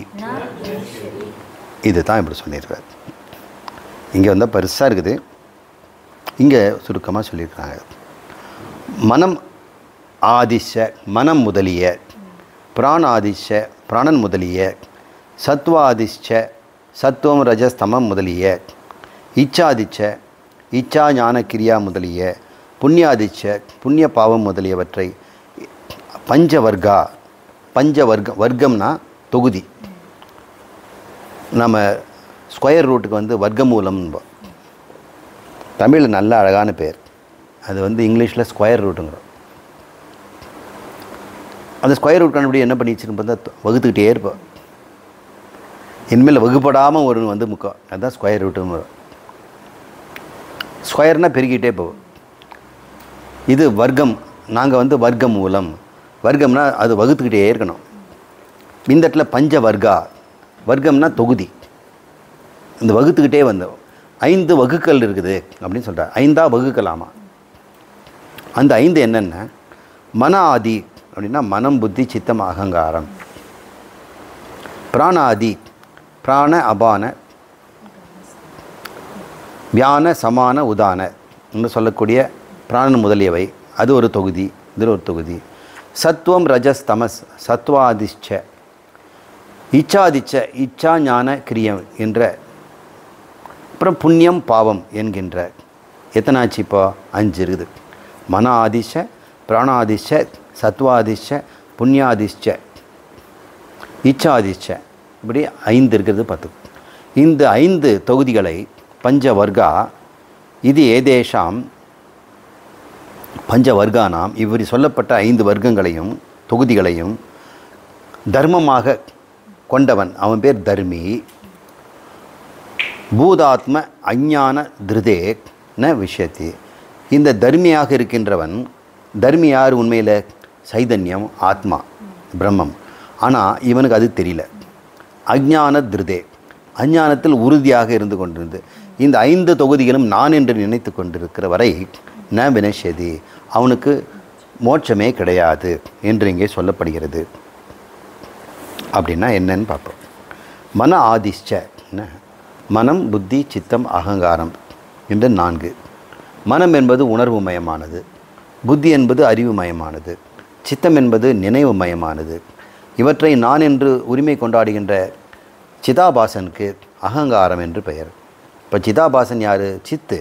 இது தான் இப்படி சொல்லியிருக்கார். இங்கே வந்தால் பெருசாக இருக்குது, இங்கே சுருக்கமாக சொல்லியிருக்காங்க. மனம் ஆதிஷ, மனம் முதலிய, பிராணாதிஷ, பிராணன் முதலிய, சத்வாதிஷ்ச, சத்துவம் ரஜஸ்தமம் முதலிய, இச்சாதிச்ச, இச்சா ஞான கிரியா முதலிய, புண்ணியாதிச்ச, புண்ணிய பாவம் முதலியவற்றை பஞ்சவர்கா, வர்க்கம்னா தொகுதி, நம்ம ஸ்கொயர் ரூட்டுக்கு வந்து வர்க்கமூலம், தமிழில் நல்ல அழகான பேர், அது வந்து இங்கிலீஷில் ஸ்கொயர் ரூட்டுங்கிறோம். அந்த ஸ்கொயர் ரூட் கண்டுபிடி என்ன பண்ணி வச்சுருப்போம், வகுத்துக்கிட்டே இருப்போம். இனிமேல் வகுப்படாமல் ஒரு வந்து முக்கம், அதுதான் ஸ்கொயர் ரூட்டுன்னு வரும். ஸ்கொயர்னால் பெருக்கிட்டே போகும். இது வர்க்கம், நாங்கள் வந்து வர்க்க மூலம், வர்க்கம்னா அது வகுத்துக்கிட்டே இருக்கணும். இந்த இடத்துல பஞ்ச வர்க்கா, வர்க்கம்னா தொகுதி, இந்த வகுத்துக்கிட்டே வந்தோம். 5 வகுக்கள் இருக்குது அப்படின்னு சொல்கிறார். 5ஆக வகுக்கலாமா? அந்த 5 என்னென்ன? மன ஆதி அப்படின்னா மனம், புத்தி, சித்தம், அகங்காரம். பிராணாதி, பிராண அபான வியான சமான உதான என்று சொல்லக்கூடிய பிராணன் முதலியவை, அது ஒரு தொகுதி, இதில் ஒரு தொகுதி. சத்துவம் ரஜஸ் தமஸ், சத்வாதிஷ்ச, இச்சாதிச்ச, இச்சா ஞான கிரியம் என்ற, அப்புறம் புண்ணியம் பாவம் என்கின்ற, எத்தனாச்சு இப்போ 5 இருக்குது. மன ஆதிஷ, பிராணாதிஷ, சத்வாதிஷ, புண்ணியாதிஷ்ச, இச்சாதிஷ, இப்படி 5 இருக்கிறது 10. இந்த 5 தொகுதிகளை பஞ்சவர்கா இது ஏதேஷாம் பஞ்சவர்கானாம், இவ்வாறு சொல்லப்பட்ட 5 வர்க்கங்களையும் தொகுதிகளையும் தர்மமாக கொண்டவன், அவன் பேர் தர்மி. பூதாத்ம அஞ்ஞான திருதே ந விஷயத்தி, இந்த தர்மியாக இருக்கின்றவன் தர்மி யார் உண்மையில்? சைதன்யம், ஆத்மா, பிரம்மம். ஆனால் இவனுக்கு அது தெரியல. அஞ்ஞான திருதே, அஞ்ஞானத்தில் உறுதியாக இருந்து கொண்டிருந்து இந்த 5 தொகுதிகளும் நான் என்று நினைத்து கொண்டிருக்கிற வரை ந வினஷ்யதி, அவனுக்கு மோட்சமே கிடையாது என்று இங்கே சொல்லப்படுகிறது. அப்படின்னா என்னன்னு பார்ப்போம். மன ஆதிஷ்ச, மனம், புத்தி, சித்தம், அகங்காரம் என்ற 4. மனம் என்பது உணர்வு மயமானது, புத்தி என்பது அறிவு மயமானது, சித்தம் என்பது நினைவு மயமானது. இவற்றை நான் என்று உரிமை கொண்டாடுகின்ற சிதாபாசனுக்கு அகங்காரம் என்று பெயர். இப்போ சிதாபாசன் யார்? சித்து.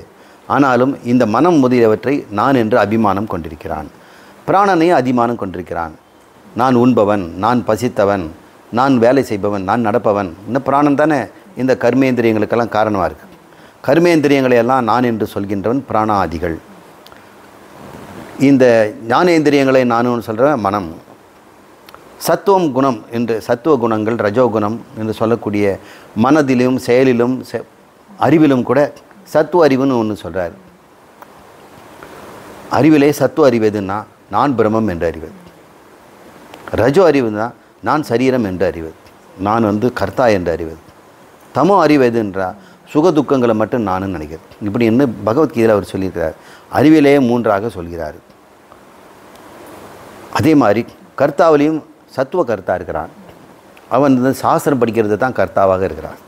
ஆனாலும் இந்த மனம் முதலியவற்றை நான் என்று அபிமானம் கொண்டிருக்கிறான். பிராணனையும் அபிமானம் கொண்டிருக்கிறான். நான் உண்பவன், நான் பசித்தவன், நான் வேலை செய்பவன், நான் நடப்பவன். இந்த பிராணம் தானே இந்த கர்மேந்திரியங்களுக்கெல்லாம் காரணமாக இருக்குது. கர்மேந்திரியங்களையெல்லாம் நான் என்று சொல்கின்றவன் பிராணாதிகள். இந்த ஞானேந்திரியங்களை நானும் சொல்கிறவன் மனம். சத்துவம் குணம் என்று, சத்துவ குணங்கள் ரஜோகுணம் என்று சொல்லக்கூடிய மனதிலும் செயலிலும் அறிவிலும் கூட சத்துவ அறிவுன்னு ஒன்று சொல்கிறார். அறிவிலே சத்துவ அறிவு எதுன்னா நான் பிரம்மம் என்று அறிவது. ரஜோ அறிவு தான் நான் சரீரம் என்று அறிவது, நான் கர்த்தா என்று அறிவது. தமோ அறிவு எதுன்றால் சுக துக்கங்களை மட்டும் நானும் நினைக்கிறேன். இப்படி என்ன பகவத்கீதையில் அவர் சொல்லியிருக்கிறார். அறிவிலே 3ஆக சொல்கிறார். அதே மாதிரி கர்த்தாவிலையும் சத்துவ கர்த்தா இருக்கிறான். அவன் சாஸ்திரம் படிக்கிறது தான் கர்த்தாவாக இருக்கிறான்.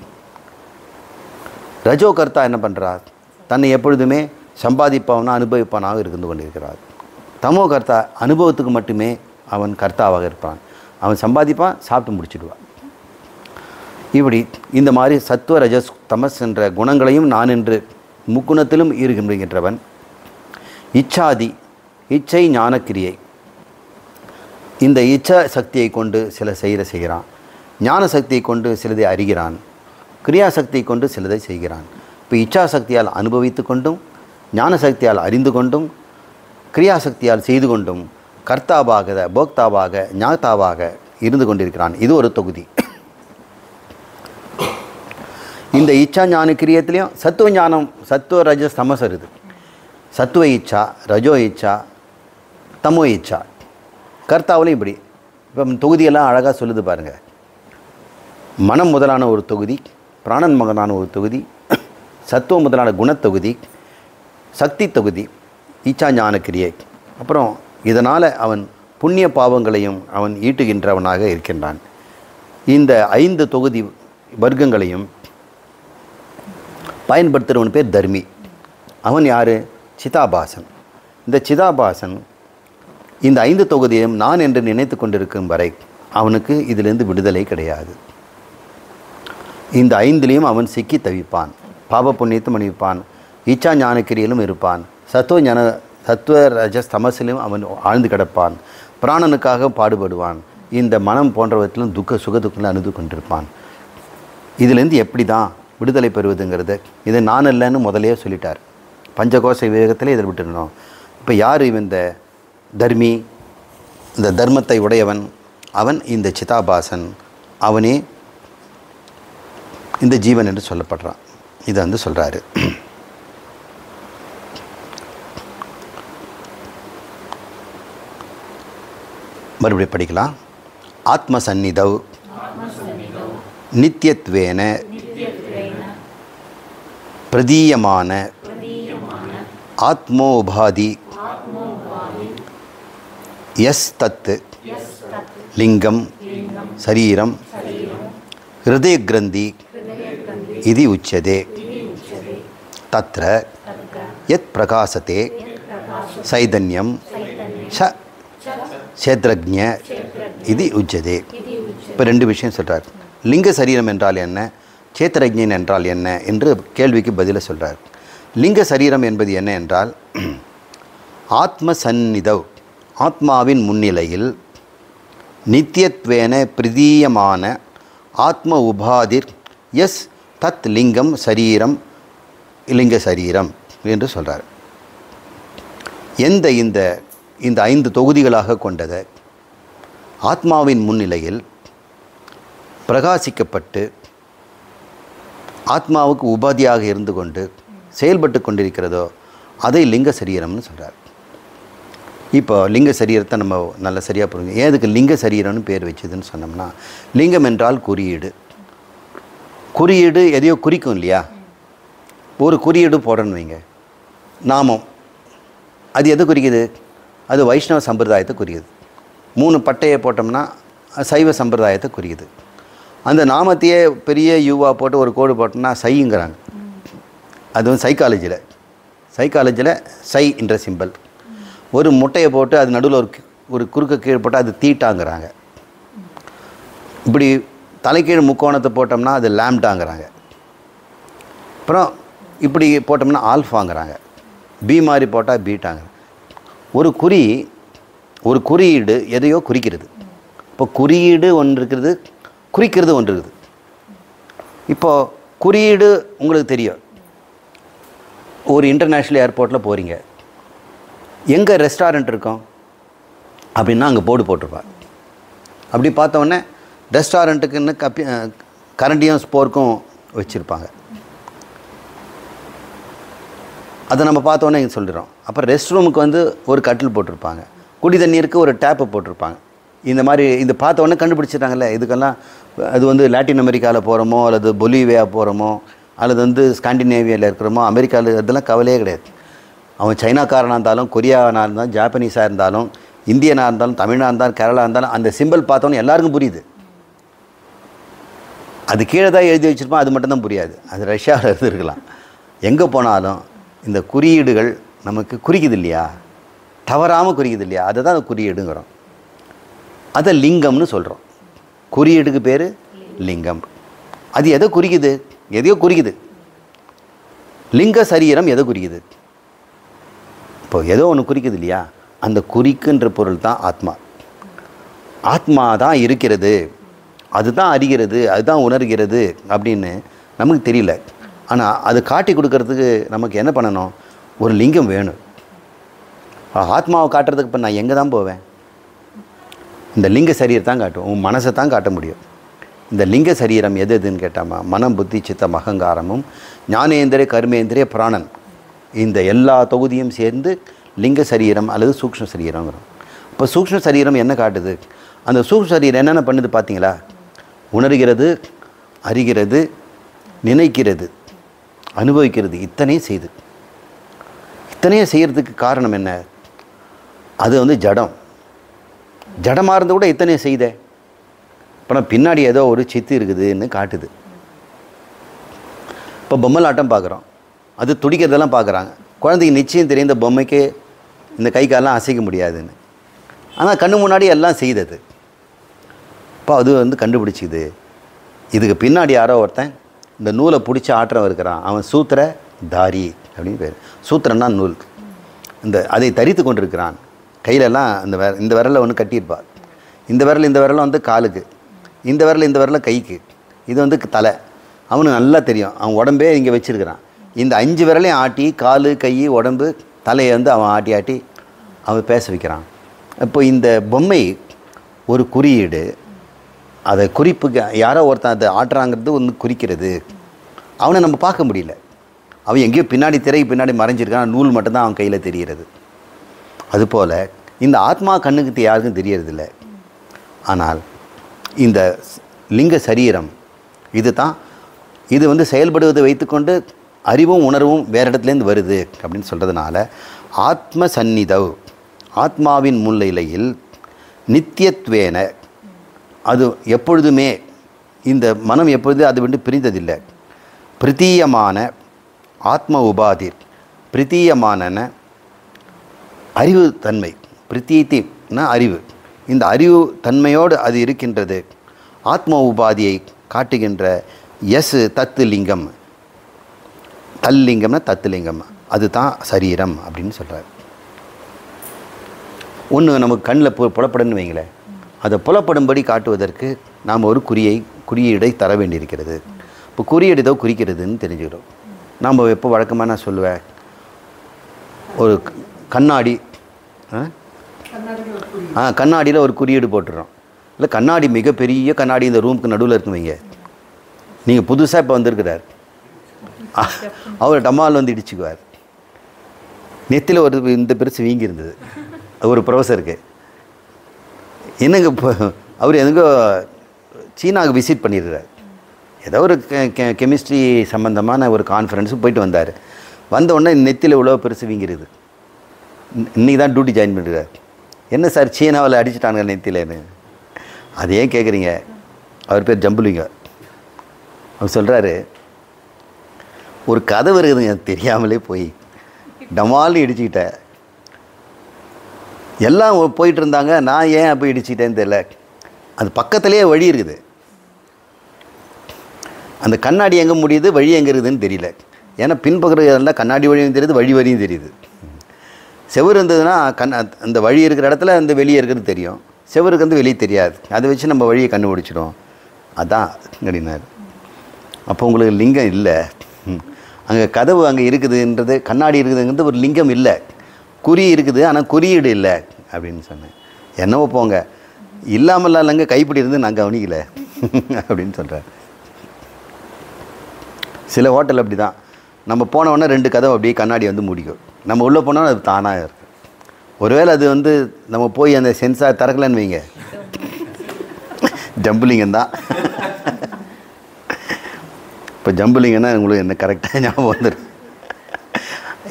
ரஜோ கர்த்தா என்ன பண்ணுறார்? தன்னை எப்பொழுதுமே சம்பாதிப்பவனாக அனுபவிப்பவனாக இருந்து கொண்டிருக்கிறார். தமோ கர்த்தா அனுபவத்துக்கு மட்டுமே அவன் கர்த்தாவாக இருப்பான். அவன் சம்பாதிப்பான், சாப்பிட்டு முடிச்சிடுவான். இப்படி இந்த மாதிரி சத்துவ ரஜஸ் தமஸ் என்ற குணங்களையும் நான் என்று முக்குணத்திலும் ஈடுகின்றவன். இச்சாதி, இச்சை ஞானக்கிரியை, இந்த இச்சா சக்தியை கொண்டு சில செய்கிறான். ஞான சக்தியை கொண்டு சிலதை அறிகிறான். கிரியா சக்தியை கொண்டு சிலதை செய்கிறான். இப்போ இச்சா சக்தியால் அனுபவித்து கொண்டும், ஞான சக்தியால் அறிந்து கொண்டும், கிரியா சக்தியால் செய்து கொண்டும் கர்த்தாவாக, போக்தாவாக, ஞாத்தாவாக இருந்து கொண்டிருக்கிறான். இது ஒரு தொகுதி. இந்த இச்சா ஞான கிரியத்திலையும் சத்துவ ஞானம், சத்துவ ரஜஸ் தமஸ் இருக்குது. சத்துவ இச்சா, ரஜோ இச்சா, தமோ இச்சா. கர்த்தாவிலையும் இப்படி. இப்போ தொகுதியெல்லாம் அழகாக சொல்லுது பாருங்கள். மனம் முதலான ஒரு தொகுதி, பிராணன் முதலான ஒரு தொகுதி, சத்துவம் முதலான குணத்தொகுதி, சக்தி தொகுதி, ஈச்சா ஞான கிரியை. அப்புறம் இதனால் அவன் புண்ணிய பாவங்களையும் அவன் ஈட்டுகின்றவனாக இருக்கின்றான். இந்த 5 தொகுதி வர்க்கங்களையும் பயன்படுத்துகிறவன் பேர் தர்மி. அவன் யார்? சிதாபாசன். இந்த சிதாபாசன் இந்த 5 தொகுதியையும் நான் என்று நினைத்து கொண்டிருக்கும் வரை அவனுக்கு இதிலிருந்து விடுதலை கிடையாது. இந்த 5லையும் அவன் சிக்கி தவிப்பான். பாப புண்ணியத்தும் அணிவிப்பான், ஈச்சா ஞானக்கிரியிலும் இருப்பான், சத்துவ ரஜஸ் தமசிலும் அவன் ஆழ்ந்து கிடப்பான், பிராணனுக்காக பாடுபடுவான். இந்த மனம் போன்றவற்றிலும் சுக துக்கங்களை அணுது கொண்டிருப்பான். இதிலேருந்து எப்படி தான் விடுதலை பெறுவதுங்கிறது இது நான் இல்லைன்னு முதலையே சொல்லிட்டார். பஞ்சகோஷ விவேகத்திலே இதில் விட்டுருந்தோம். இப்போ யார் இந்த தர்மி? இந்த தர்மத்தை உடையவன் அவன் இந்த சிதாபாசன். அவனே இந்த ஜீவன் என்று சொல்லப்படுறான். இதை சொல்கிறாரு. மறுபடியும் படிக்கலாம். ஆத்மசந்நிதவ் நித்யத்வேன பிரதீயமான ஆத்மோபாதி யஸ் தத் லிங்கம் சரீரம் ஹிருதய கிரந்தி இது உச்சதே தத்ர யத் பிரகாசத்தே சைதன்யம் சேத்ரஜ்ஞ இது உச்சதே. இப்போ 2 விஷயம் சொல்கிறார். லிங்க சரீரம் என்றால் என்ன, சேத்ரஜ்ஞன் என்றால் என்ன என்று கேள்விக்கு பதிலை சொல்கிறார். லிங்க சரீரம் என்பது என்ன என்றால் ஆத்ம சந்நிதவ், ஆத்மாவின் முன்னிலையில் நித்தியத்வேன பிரதீயமான ஆத்ம உபாதிர் எஸ் தத் லிங்கம் சரீரம் லிங்க சரீரம் என்று சொல்கிறார். இந்த 5 தொகுதிகளாக கொண்டதை ஆத்மாவின் முன்னிலையில் பிரகாசிக்கப்பட்டு ஆத்மாவுக்கு உபாதியாக இருந்து கொண்டு செயல்பட்டு கொண்டிருக்கிறதோ அதை லிங்க சரீரம்னு சொல்கிறார். இப்போ லிங்க சரீரத்தை நம்ம நல்ல சரியாக புரிஞ்சு ஏன் இதுக்கு லிங்க சரீரம்னு பேர் வச்சதுன்னு சொன்னோம்னா, லிங்கம் என்றால் குறியீடு. குறியீடு எதையோ குறிக்கும் இல்லையா? ஒரு குறியீடு போடணும் வைங்க, நாமம். அது எது குறிக்குது? அது வைஷ்ணவ சம்பிரதாயத்தை குறிக்குது. 3 பட்டையை போட்டோம்னா சைவ சம்பிரதாயத்தை குறிக்குது. அந்த நாமத்தையே பெரிய யூவா போட்டு ஒரு கோடு போட்டோம்னா சைங்கிறாங்க. அது வந்து சைக்காலஜியில் சை என்ற சிம்பல். ஒரு முட்டையை போட்டு அது நடுவில் ஒரு குறுக்க கீழே போட்டு அது தீட்டாங்கிறாங்க. இப்படி தலைக்கீழ் முக்கோணத்தை போட்டோம்னா அது லேம்டாங்கிறாங்க. அப்புறம் இப்படி போட்டோம்னா ஆல்ஃபாங்கிறாங்க. பி மாதிரி போட்டால் பீட்டாங்க. ஒரு குறியீடு எதையோ குறிக்கிறது. இப்போ குறியீடு ஒன்று இருக்கிறது, குறிக்கிறது ஒன்று இருக்குது. இப்போது குறியீடு உங்களுக்கு தெரியும். ஒரு இன்டர்நேஷ்னல் ஏர்போர்ட்டில் போகிறீங்க, எங்கே ரெஸ்டாரண்ட் இருக்கும் அப்படின்னா அங்கே போர்டு போட்டிருப்பாங்க. அப்படி பார்த்தோன்னே ரெஸ்டாரண்ட்டுக்குன்னு கரண்டியும் ஸ்போர்க்கும் வச்சுருப்பாங்க. அதை நம்ம பார்த்தோன்னே இங்கே சொல்லிடுறோம். அப்புறம் ரெஸ்ட் ரூமுக்கு வந்து ஒரு கட்டில் போட்டிருப்பாங்க, குடி தண்ணீருக்கு ஒரு டேப்பை போட்டிருப்பாங்க. இந்த மாதிரி இந்த பார்த்தோன்னே கண்டுபிடிச்சிட்டாங்கல்ல. இதுக்கெல்லாம் அது வந்து லாட்டின் அமெரிக்காவில் போகிறோமோ அல்லது பொலிவியா போகிறோமோ அல்லது வந்து ஸ்காண்டினேவியாவில் இருக்கிறோமோ அமெரிக்காவில் இதெல்லாம் கவலையே கிடையாது. அவன் சைனாக்காரனாக இருந்தாலும், கொரியாவாக இருந்தாலும், ஜாப்பனீஸாக இருந்தாலும், இந்தியனாக இருந்தாலும், தமிழாக இருந்தாலும், கேரளா இருந்தாலும் அந்த சிம்பிள் பார்த்தோன்னே எல்லாருக்கும் புரியுது. அது கீழே தான் எழுதி வச்சுருப்பான், அது மட்டும்தான் புரியாது. அது ரஷ்யாவில் இருக்கலாம். எங்கே போனாலும் இந்த குறியீடுகள் நமக்கு குறிக்குது இல்லையா? தவறாமல் குறிக்குது இல்லையா? அதை தான் குறியீடுங்கிறோம். அதை லிங்கம்னு சொல்கிறோம். குறியீடுக்கு பேர் லிங்கம். அது எதை குறிக்குது? எதையோ குறிக்குது. லிங்க சரீரம் எதை குறிக்குது? இப்போ ஏதோ ஒன்று குறிக்குது இல்லையா? அந்த குறிக்குன்ற பொருள் தான் ஆத்மா. ஆத்மா தான் இருக்கிறது, அதுதான் அறிகிறது, அதுதான் உணர்கிறது அப்படின்னு நமக்கு தெரியல. ஆனால் அது காட்டி கொடுக்கறதுக்கு நமக்கு என்ன பண்ணணும்? ஒரு லிங்கம் வேணும். ஆத்மாவை காட்டுறதுக்கு இப்போ நான் எங்கே தான் போவேன்? இந்த லிங்க சரீரத்தை தான் காட்டும், உன் மனசை தான் காட்ட முடியும். இந்த லிங்க சரீரம் எது எதுன்னு கேட்டாமா, மனம், புத்தி, சித்தம், அகங்காரமும் ஞானேந்திரிய, கர்மேந்திரிய, பிராணன், இந்த எல்லா தொகுதியும் சேர்ந்து லிங்க சரீரம் அல்லது சூக்ஷ்ம சரீரங்கிறோம். இப்போ சூக்ஷ்ம சரீரம் என்ன காட்டுது? அந்த சூக்ஷ்ம சரீரம் என்னென்ன பண்ணுது பார்த்தீங்களா? உணர்கிறது, அறிகிறது, நினைக்கிறது, அனுபவிக்கிறது, இத்தனையும் செய்யுது. இத்தனையும் செய்கிறதுக்கு காரணம் என்ன? அது வந்து ஜடமாக இருந்து கூட இத்தனையும் செய்தே. அப்புறம் பின்னாடி ஏதோ ஒரு சித்து இருக்குதுன்னு காட்டுது. இப்போ பொம்மலாட்டம் பார்க்குறோம், அது துடிக்கிறதெல்லாம் பார்க்குறாங்க. குழந்தைக்கு நிச்சயம் தெரியும் இந்த பொம்மைக்கு இந்த கை காலெலாம் அசைக்க முடியாதுன்னு. ஆனால் கண்ணு முன்னாடி எல்லாம் செய்தது. இப்போ அது வந்து கண்டுபிடிச்சிது. இதுக்கு பின்னாடி யாரோ ஒருத்தன் இந்த நூலை பிடிச்சி ஆட்டுறவன் இருக்கிறான், அவன் சூத்திர தாரி அப்படின்னு பேர். சூத்திரன்னா நூல். அதை தரித்து கொண்டிருக்கிறான். கையிலெல்லாம் இந்த விரலை ஒன்று கட்டியிருப்பார். இந்த விரலை வந்து காலுக்கு, இந்த விரலை கைக்கு, இது வந்து தலை. அவனுக்கு நல்லா தெரியும், அவன் உடம்பே இங்கே வச்சுருக்கிறான். இந்த 5 விரலையும் ஆட்டி, காலு, கை, உடம்பு, தலையை வந்து அவன் ஆட்டி அவன் பேச வைக்கிறான். இப்போ இந்த பொம்மை ஒரு குறியீடு. அதை குறிப்புக்கு யாரோ ஒருத்தன் அதை ஆட்டுறாங்கிறது ஒன்று குறிக்கிறது. அவனை நம்ம பார்க்க முடியல, அவன் எங்கேயோ பின்னாடி திரைக்கு பின்னாடி மறைஞ்சிருக்கான், நூல் மட்டும்தான் அவன் கையில் தெரிகிறது. அதுபோல் இந்த ஆத்மா கண்ணுக்கு யாருக்கும் தெரியறதில்லை. ஆனால் இந்த லிங்க சரீரம் இது வந்து செயல்படுவதை வைத்துக்கொண்டு அறிவும் உணர்வும் வேறு இடத்துலேருந்து வருது அப்படின்னு சொல்கிறதுனால ஆத்ம சந்நிதவ், ஆத்மாவின் முன்னிலையில் நித்தியத்வேன, அது எப்பொழுதுமே இந்த மனம் எப்பொழுது அது வந்து பிரிந்ததில்லை. பிரதீயமான ஆத்ம உபாதி, பிரதீயமான அறிவு தன்மை, பிரதீத்தினா அறிவு, இந்த அறிவு தன்மையோடு அது இருக்கின்றது. ஆத்ம உபாதியை காட்டுகின்ற எஸ் தத்து லிங்கம், தல்லிங்கம்னா தத்து லிங்கம், அதுதான் சரீரம் அப்படின்னு சொல்கிறார். ஒன்று நமக்கு கண்ணில் புலப்படுன்னு வைங்களேன், அதை புலப்படும்படி காட்டுவதற்கு நாம் ஒரு குறியீடை தர வேண்டியிருக்கிறது. இப்போ குறியீடு ஏதோ குறிக்கிறதுன்னு தெரிஞ்சுக்கிறோம். நாம் எப்போ வழக்கமாக நான் சொல்லுவேன், ஒரு கண்ணாடி, கண்ணாடியில் ஒரு குறியீடு போட்டுடுறோம். இல்லை கண்ணாடி மிகப்பெரிய கண்ணாடி இந்த ரூமுக்கு நடுவில் இருக்கும் வைங்க, நீங்கள் புதுசாக இப்போ வந்திருக்கிறார், அவர் டம்மால் வந்து இடிச்சுக்குவார். நெத்தியில் ஒரு இந்த பெருசு வீங்கி இருந்தது, ஒரு ப்ரொஃபஸருக்கு. என்னங்க இப்போ அவர் எதுங்கோ சீனாவுக்கு விசிட் பண்ணிடுறார். ஏதோ ஒரு கெமிஸ்ட்ரி சம்மந்தமான ஒரு கான்ஃபரன்ஸுக்கு போயிட்டு வந்தார். வந்த உடனே நெத்தியில் இவ்வளோ பெருசு வீங்கிருது. இன்றைக்கி தான் டியூட்டி ஜாயின் பண்ணுறார். என்ன சார் சீனாவில் அடிச்சுட்டாங்க நெத்தியிலேன்னு? அது ஏன் கேட்குறீங்க? அவர் பேர் ஜம்புலிங்க. அவர் சொல்கிறாரு, ஒரு கதவு இருக்குதுங்க தெரியாமலே போய் டமால்னு இடிச்சுக்கிட்டேன். எல்லாம் போயிட்டு இருந்தாங்க, நான் ஏன் போய் இடிச்சிட்டேன்னு தெரியல. அது பக்கத்துலேயே வழி இருக்குது. அந்த கண்ணாடி எங்கே முடியுது, வழி எங்கே இருக்குதுன்னு தெரியல. ஏன்னா பின்பக்கம் எல்லாம் கண்ணாடி வழியும் தெரியுது, வழி வழியும் தெரியுது. செவுரு இருந்ததுன்னா அந்த வழி இருக்கிற இடத்துல அந்த வெளியே இருக்கிறது தெரியும், செவருக்கு வந்து வெளியே தெரியாது. அதை வச்சு நம்ம வழியை கண்டுபிடிச்சிடும். அதான் அப்படின்னாரு. அப்போ உங்களுக்கு லிங்கம் இல்லை, அங்கே கதவு அங்கே இருக்குதுன்றது, கண்ணாடி இருக்குதுங்கிறது ஒரு லிங்கம் இல்லை, குறி இருக்குது ஆனால் குறியீடு இல்லை அப்படின்னு சொன்னேன். என்னவோ போங்க, இல்லாமல்லாம் இல்லைங்க, கைப்பிடி இருந்து நான் கவனிக்கலை அப்படின்னு சொல்கிறேன். சில ஹோட்டல் அப்படி தான், நம்ம போனோடனே 2 கதவு அப்படியே கண்ணாடி வந்து முடிக்கும். நம்ம உள்ளே போனால் அது தானாக இருக்குது. ஒருவேளை அது வந்து நம்ம போய் அந்த சென்சார் திறக்கலன்னு வைங்க, ஜம்புலிங்கம் தான். இப்போ ஜம்புலிங்கன்னா உங்களுக்கு என்ன கரெக்டாக ஞாபகம் வந்துடும்.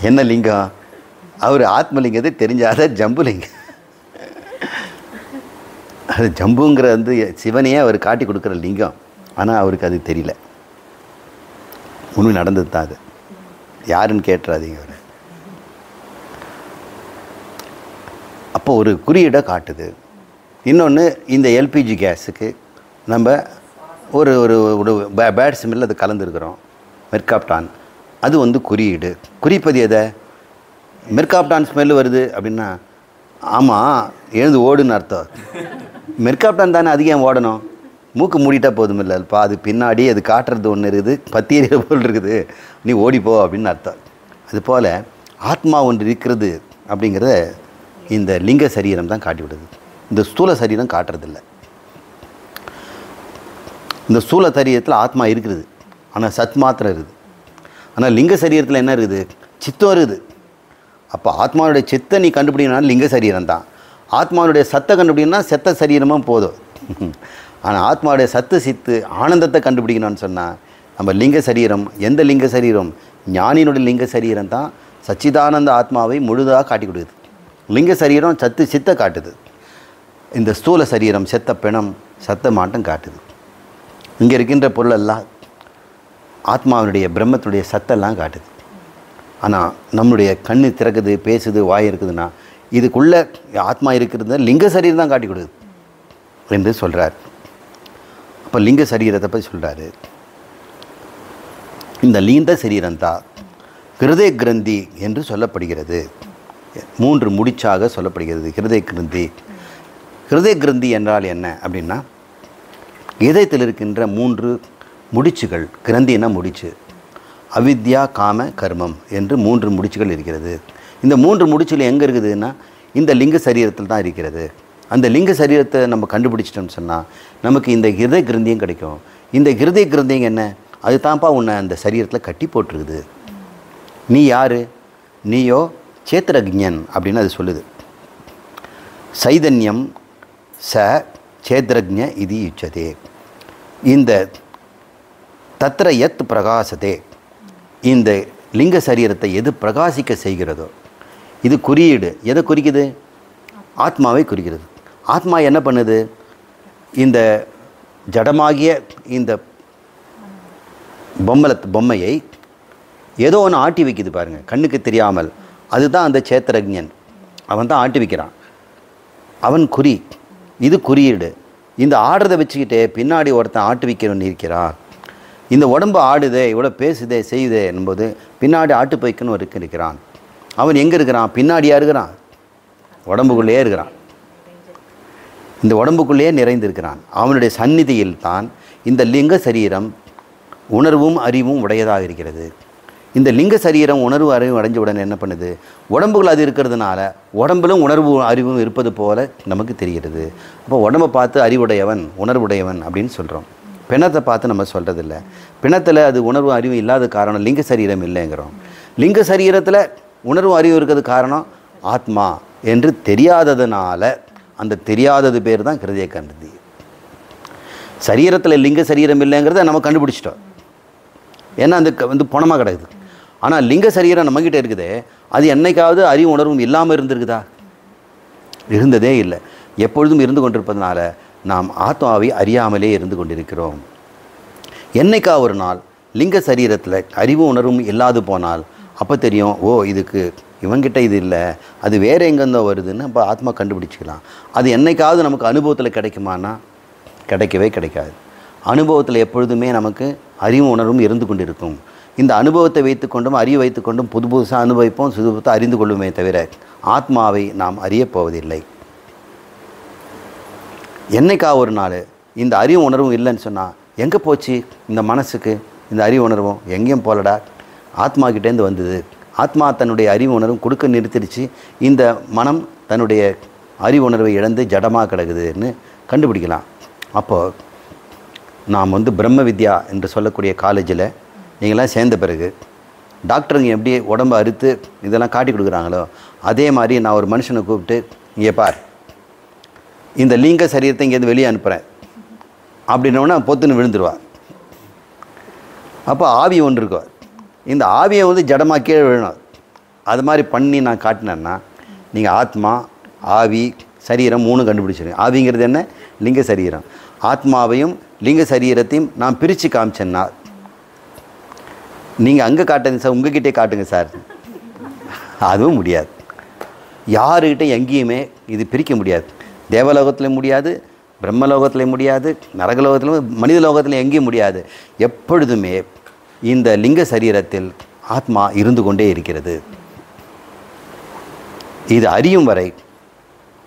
என்ன லிங்கம்? அவர் ஆத்மலிங்கத்தை தெரிஞ்சாத ஜம்புலிங்கம். அது ஜம்புங்கிற வந்து சிவனையே அவர் காட்டி கொடுக்குற லிங்கம். ஆனால் அவருக்கு அது தெரியல. உண்மை நடந்தது தான் அது. யாருன்னு கேட்டுறாதீங்க அவர். அப்போ ஒரு குறியீடை காட்டுது. இன்னொன்று, இந்த எல்பிஜி கேஸுக்கு நம்ம ஒரு ஒரு ஒரு பேட் ஸ்மெல் அது கலந்துருக்கிறோம், மெர்காப்டான். அது வந்து குறியீடு. குறிப்பது எதை? மெர்காப்டான் ஸ்மெல்லு வருது அப்படின்னா, ஆமாம் எழுந்து ஓடுன்னு அர்த்தம். மெர்காப்டான் தானே, அதிகம் ஏன் ஓடணும்? மூக்கு மூடிட்டா போதும் இல்லைப்பா, அது பின்னாடி அது காட்டுறது ஒன்று இருக்குது, பத்தியறிகிற போல் இருக்குது, நீ ஓடிப்போ அப்படின்னு அர்த்தம். அதுபோல் ஆத்மா ஒன்று இருக்கிறது அப்படிங்கிறத இந்த லிங்க சரீரம் தான் காட்டி விடுது. இந்த ஸ்தூல சரீரம் காட்டுறதில்ல. இந்த ஸ்தூல சரீரத்தில் ஆத்மா இருக்குது, ஆனால் சத் மாத்திரம் இருக்குது. ஆனால் லிங்க சரீரத்தில் என்ன இருக்குது? சித்தம் இருக்குது. அப்போ ஆத்மாவுடைய சித்தை நீ கண்டுபிடிக்கணும்னா லிங்க சரீரம் தான். ஆத்மாவுடைய சத்தை கண்டுபிடிக்கணும்னா செத்த சரீரமும் போதும். ஆனால் ஆத்மாவுடைய சத்து சித்து ஆனந்தத்தை கண்டுபிடிக்கணும்னு சொன்னால் நம்ம லிங்க சரீரம். எந்த லிங்க சரீரம்? ஞானியினுடைய லிங்க சரீரம் தான் சச்சிதானந்த ஆத்மாவை முழுதாக காட்டி கொடுக்குது. லிங்க சரீரம் சத்து சித்தை காட்டுது. இந்த ஸ்தூல சரீரம் செத்த பிணம் சத்த மாட்டம் காட்டுது. இங்கே இருக்கின்ற பொருளெல்லாம் ஆத்மாவினுடைய பிரம்மத்துடைய சத்தெல்லாம் காட்டுது. ஆனால் நம்முடைய கண்ணு திறக்குது, பேசுது, வாய் இருக்குதுன்னா இதுக்குள்ளே ஆத்மா இருக்கிறது லிங்க சரீரம் தான் காட்டி கொடுக்குது என்று சொல்கிறார். அப்போ லிங்க சரீரத்தை பற்றி சொல்கிறாரு. இந்த லிங்க சரீரம் தான் ஹிருதய கிரந்தி என்று சொல்லப்படுகிறது. 3 முடிச்சாக சொல்லப்படுகிறது ஹிருதய கிரந்தி. ஹிருதய கிரந்தி என்றால் என்ன அப்படின்னா, இதயத்தில் இருக்கின்ற 3 முடிச்சுகள். கிரந்தினா முடிச்சு. அவித்யா, காம, கர்மம் என்று 3 முடிச்சுகள் இருக்கிறது. இந்த 3 முடிச்சுகள் எங்கே இருக்குதுன்னா இந்த லிங்க சரீரத்தில் தான் இருக்கிறது. அந்த லிங்க சரீரத்தை நம்ம கண்டுபிடிச்சிட்டோம்னு சொன்னால் நமக்கு இந்த ஹிருதய கிரந்தியும் கிடைக்கும். இந்த ஹிருதய கிரந்தியம் என்ன? அது தான்ப்பா உன்னை அந்த சரீரத்தில் கட்டி போட்டிருக்குது. நீ யார்? நீயோ சேத்திரஜ்ஞன் அப்படின்னு அது சொல்லுது. சைதன்யம் ச சேத்திரஜ்ஞ இது யுச்சதே. இந்த தத்ர யத் பிரகாசதே, இந்த லிங்க சரீரத்தை எது பிரகாசிக்க செய்கிறதோ இது குறியீடு. எதை குறிக்குது? ஆத்மாவை குறிக்கிறது. ஆத்மா என்ன பண்ணுது? இந்த ஜடமாகிய இந்த பொம்மையை ஏதோ ஒன்று ஆட்டி வைக்குது பாருங்கள், கண்ணுக்கு தெரியாமல். அதுதான் அந்த சேத்திரஜ்ஞன். அவன் தான் ஆட்டி வைக்கிறான். அவன் குறி, இது குறியீடு. இந்த ஆடுறதை வச்சுக்கிட்டே பின்னாடி ஒருத்தன் ஆட்டு வைக்கிறவன் இருக்கிறான். இந்த உடம்பு ஆடுதே, இவ்வளோ பேசுதே, செய்யுதே என்பது பின்னாடி ஆட்டு பைக்குன்னு ஒரு இருக்கிறான். அவன் எங்கே இருக்கிறான்? பின்னாடியாக இருக்கிறான், உடம்புக்குள்ளேயே இருக்கிறான். இந்த உடம்புக்குள்ளேயே நிறைந்திருக்கிறான். அவனுடைய சந்நிதியில் தான் இந்த லிங்க சரீரம் உணர்வும் அறிவும் உடையதாக இருக்கிறது. இந்த லிங்க சரீரம் உணர்வு அறிவும் அடைஞ்ச உடனே என்ன பண்ணுது? உடம்புகள் அது இருக்கிறதுனால உடம்பிலும் உணர்வு அறிவும் இருப்பது போல நமக்கு தெரிகிறது. அப்போ உடம்பை பார்த்து அறிவுடையவன், உணர்வுடையவன் அப்படின்னு சொல்கிறோம். பிணத்தை பார்த்து நம்ம சொல்கிறதில்ல. பிணத்தில் அது உணர்வு அறிவு இல்லாத காரணம் லிங்க சரீரம் இல்லைங்கிறோம். லிங்க சரீரத்தில் உணர்வு அறிவு இருக்கிறது காரணம் ஆத்மா. என்று தெரியாததுனால அந்த தெரியாதது பேர் தான் ஹிருதய கிரந்தி. சரீரத்தில் லிங்க சரீரம் இல்லைங்கிறத நம்ம கண்டுபிடிச்சிட்டோம். ஏன்னா அந்த பணமாக கிடக்குது. ஆனால் லிங்க சரீரம் நம்மக்கிட்ட இருக்குது. அது என்னைக்காவது அறிவு உணர்வும் இல்லாமல் இருந்திருக்குதா? இருந்ததே இல்லை. எப்பொழுதும் இருந்து கொண்டிருப்பதனால நாம் ஆத்மாவை அறியாமலே இருந்து கொண்டிருக்கிறோம். என்னைக்கா ஒரு நாள் லிங்க சரீரத்தில் அறிவு உணர்வும் இல்லாது போனால் அப்போ தெரியும், ஓ இதுக்கு இவங்கிட்ட இது இல்லை, அது வேறு எங்கேருந்தோ வருதுன்னு அப்போ ஆத்மா கண்டுபிடிச்சிக்கலாம். அது என்னைக்காவது நமக்கு அனுபவத்தில் கிடைக்குமானா கிடைக்கவே கிடைக்காது. அனுபவத்தில் எப்பொழுதுமே நமக்கு அறிவு உணர்வும் இருந்து கொண்டிருக்கும். இந்த அனுபவத்தை வைத்துக்கொண்டும் அறிவு வைத்துக்கொண்டும் புது புதுசாக அனுபவிப்போம், புதுசாக அறிந்து கொள்ளுமே தவிர ஆத்மாவை நாம் அறியப்போவதில்லை. என்னைக்கா ஒரு நாள் இந்த அறிவு உணர்வும் இல்லைன்னு சொன்னால் எங்கே போச்சு இந்த மனசுக்கு இந்த அறிவு உணர்வும்? எங்கேயும் போலடா, ஆத்மாக்கிட்டேருந்து வந்தது. ஆத்மா தன்னுடைய அறிவு உணர்வும் கொடுக்க நிறுத்திடுச்சு. இந்த மனம் தன்னுடைய அறிவு உணர்வை இழந்து ஜடமாக கிடக்குதுன்னு கண்டுபிடிக்கலாம். அப்போது நாம் பிரம்ம வித்யா என்று சொல்லக்கூடிய காலேஜில் நீங்களாம் சேர்ந்த பிறகு டாக்டருங்க எப்படி உடம்பை அறுத்து இதெல்லாம் காட்டி கொடுக்குறாங்களோ அதே மாதிரி நான் ஒரு மனுஷனை கூப்பிட்டு, இங்கே பார், இந்த லிங்க சரீரத்தை இங்கேருந்து வெளியே அனுப்புகிறேன் அப்படின்னோன்னா பொத்துன்னு விழுந்துருவா. அப்போ ஆவி ஒன்று இருக்கும். இந்த ஆவியை ஜடமாக கீழே விழணும். அது மாதிரி பண்ணி நான் காட்டினேன்னா நீங்கள் ஆத்மா, ஆவி, சரீரம் 3 கண்டுபிடிச்சிருங்க. ஆவிங்கிறது என்ன? லிங்க சரீரம். ஆத்மாவையும் லிங்க சரீரத்தையும் நான் பிரித்து காமிச்சேன்னா நீங்கள் அங்கே காட்டுங்க சார், உங்ககிட்டே காட்டுங்க சார், அதுவும் முடியாது. யாருக்கிட்ட எங்கேயுமே இது பிரிக்க முடியாது. தேவலோகத்துலேயும் முடியாது, பிரம்மலோகத்துலேயும் முடியாது, நரகலோகத்திலும் மனித லோகத்திலையும் எங்கேயும் முடியாது. எப்பொழுதுமே இந்த லிங்க சரீரத்தில் ஆத்மா இருந்து கொண்டே இருக்கிறது. இது அறியும் வரை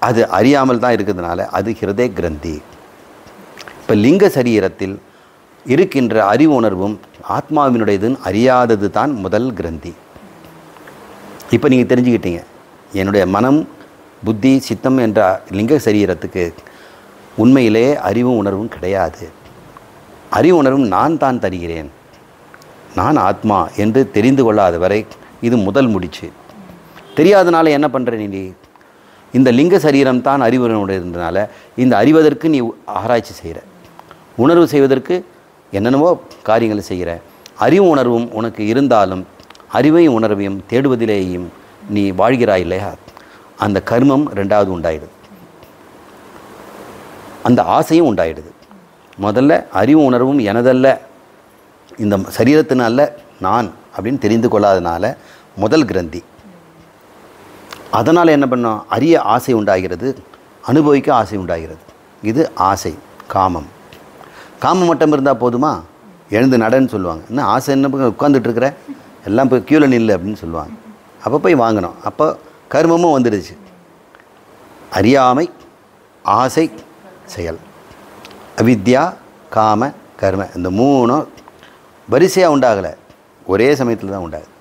அது அறியாமல் தான் இருக்கிறதுனால அது ஹிருதய கிரந்தி. இப்போ லிங்க சரீரத்தில் இருக்கின்ற அறிவு உணர்வும் ஆத்மாவினுடையதுன்னு அறியாதது தான் முதல் கிரந்தி. இப்போ நீங்கள் தெரிஞ்சுக்கிட்டீங்க, என்னுடைய மனம், புத்தி, சித்தம் என்ற லிங்க சரீரத்துக்கு உண்மையிலே அறிவும் உணர்வும் கிடையாது. அறிவு உணர்வும் நான் தான் தருகிறேன், நான் ஆத்மா என்று தெரிந்து கொள்ளாத வரை இது முதல் முடிச்சு. தெரியாதனால என்ன பண்ணுற நீ? இந்த லிங்க சரீரம் தான் அறிவுடையதுனால இந்த அறிவதற்கு நீ ஆராய்ச்சி செய்கிற, உணர்வு செய்வதற்கு என்னென்னவோ காரியங்களை செய்கிற. அறிவு உணர்வும் உனக்கு இருந்தாலும் அறிவையும் உணர்வையும் தேடுவதிலேயும் நீ வாழ்கிறாய் இல்லையா? அந்த கர்மம் 2வது உண்டாயிடுது, அந்த ஆசையும் உண்டாயிடுது. முதல்ல அறிவு உணர்வும் எனதல்ல, இந்த சரீரத்தினால நான் அப்படின்னு தெரிந்து கொள்ளாதனால முதல் கிரந்தி. அதனால் என்ன பண்ணோம்? அறிய ஆசை உண்டாகிறது, அனுபவிக்க ஆசை உண்டாகிறது. இது ஆசை, காமம். காமம் மட்டும் இருந்தால் போதுமா? எழுந்து நடன்னு சொல்லுவாங்க. இன்னும் ஆசை என்ன உட்காந்துட்ருக்குற, எல்லாம் போய் க்யூவில் நில்லு அப்படின்னு சொல்லுவாங்க. அப்போ போய் வாங்கணும். அப்போ கர்மமும் வந்துடுச்சு. அறியாமை, ஆசை, செயல், அவித்யா, காம, கர்ம, இந்த 3 வரிசையாக உண்டாகலை, ஒரே சமயத்தில் தான் உண்டாகுது.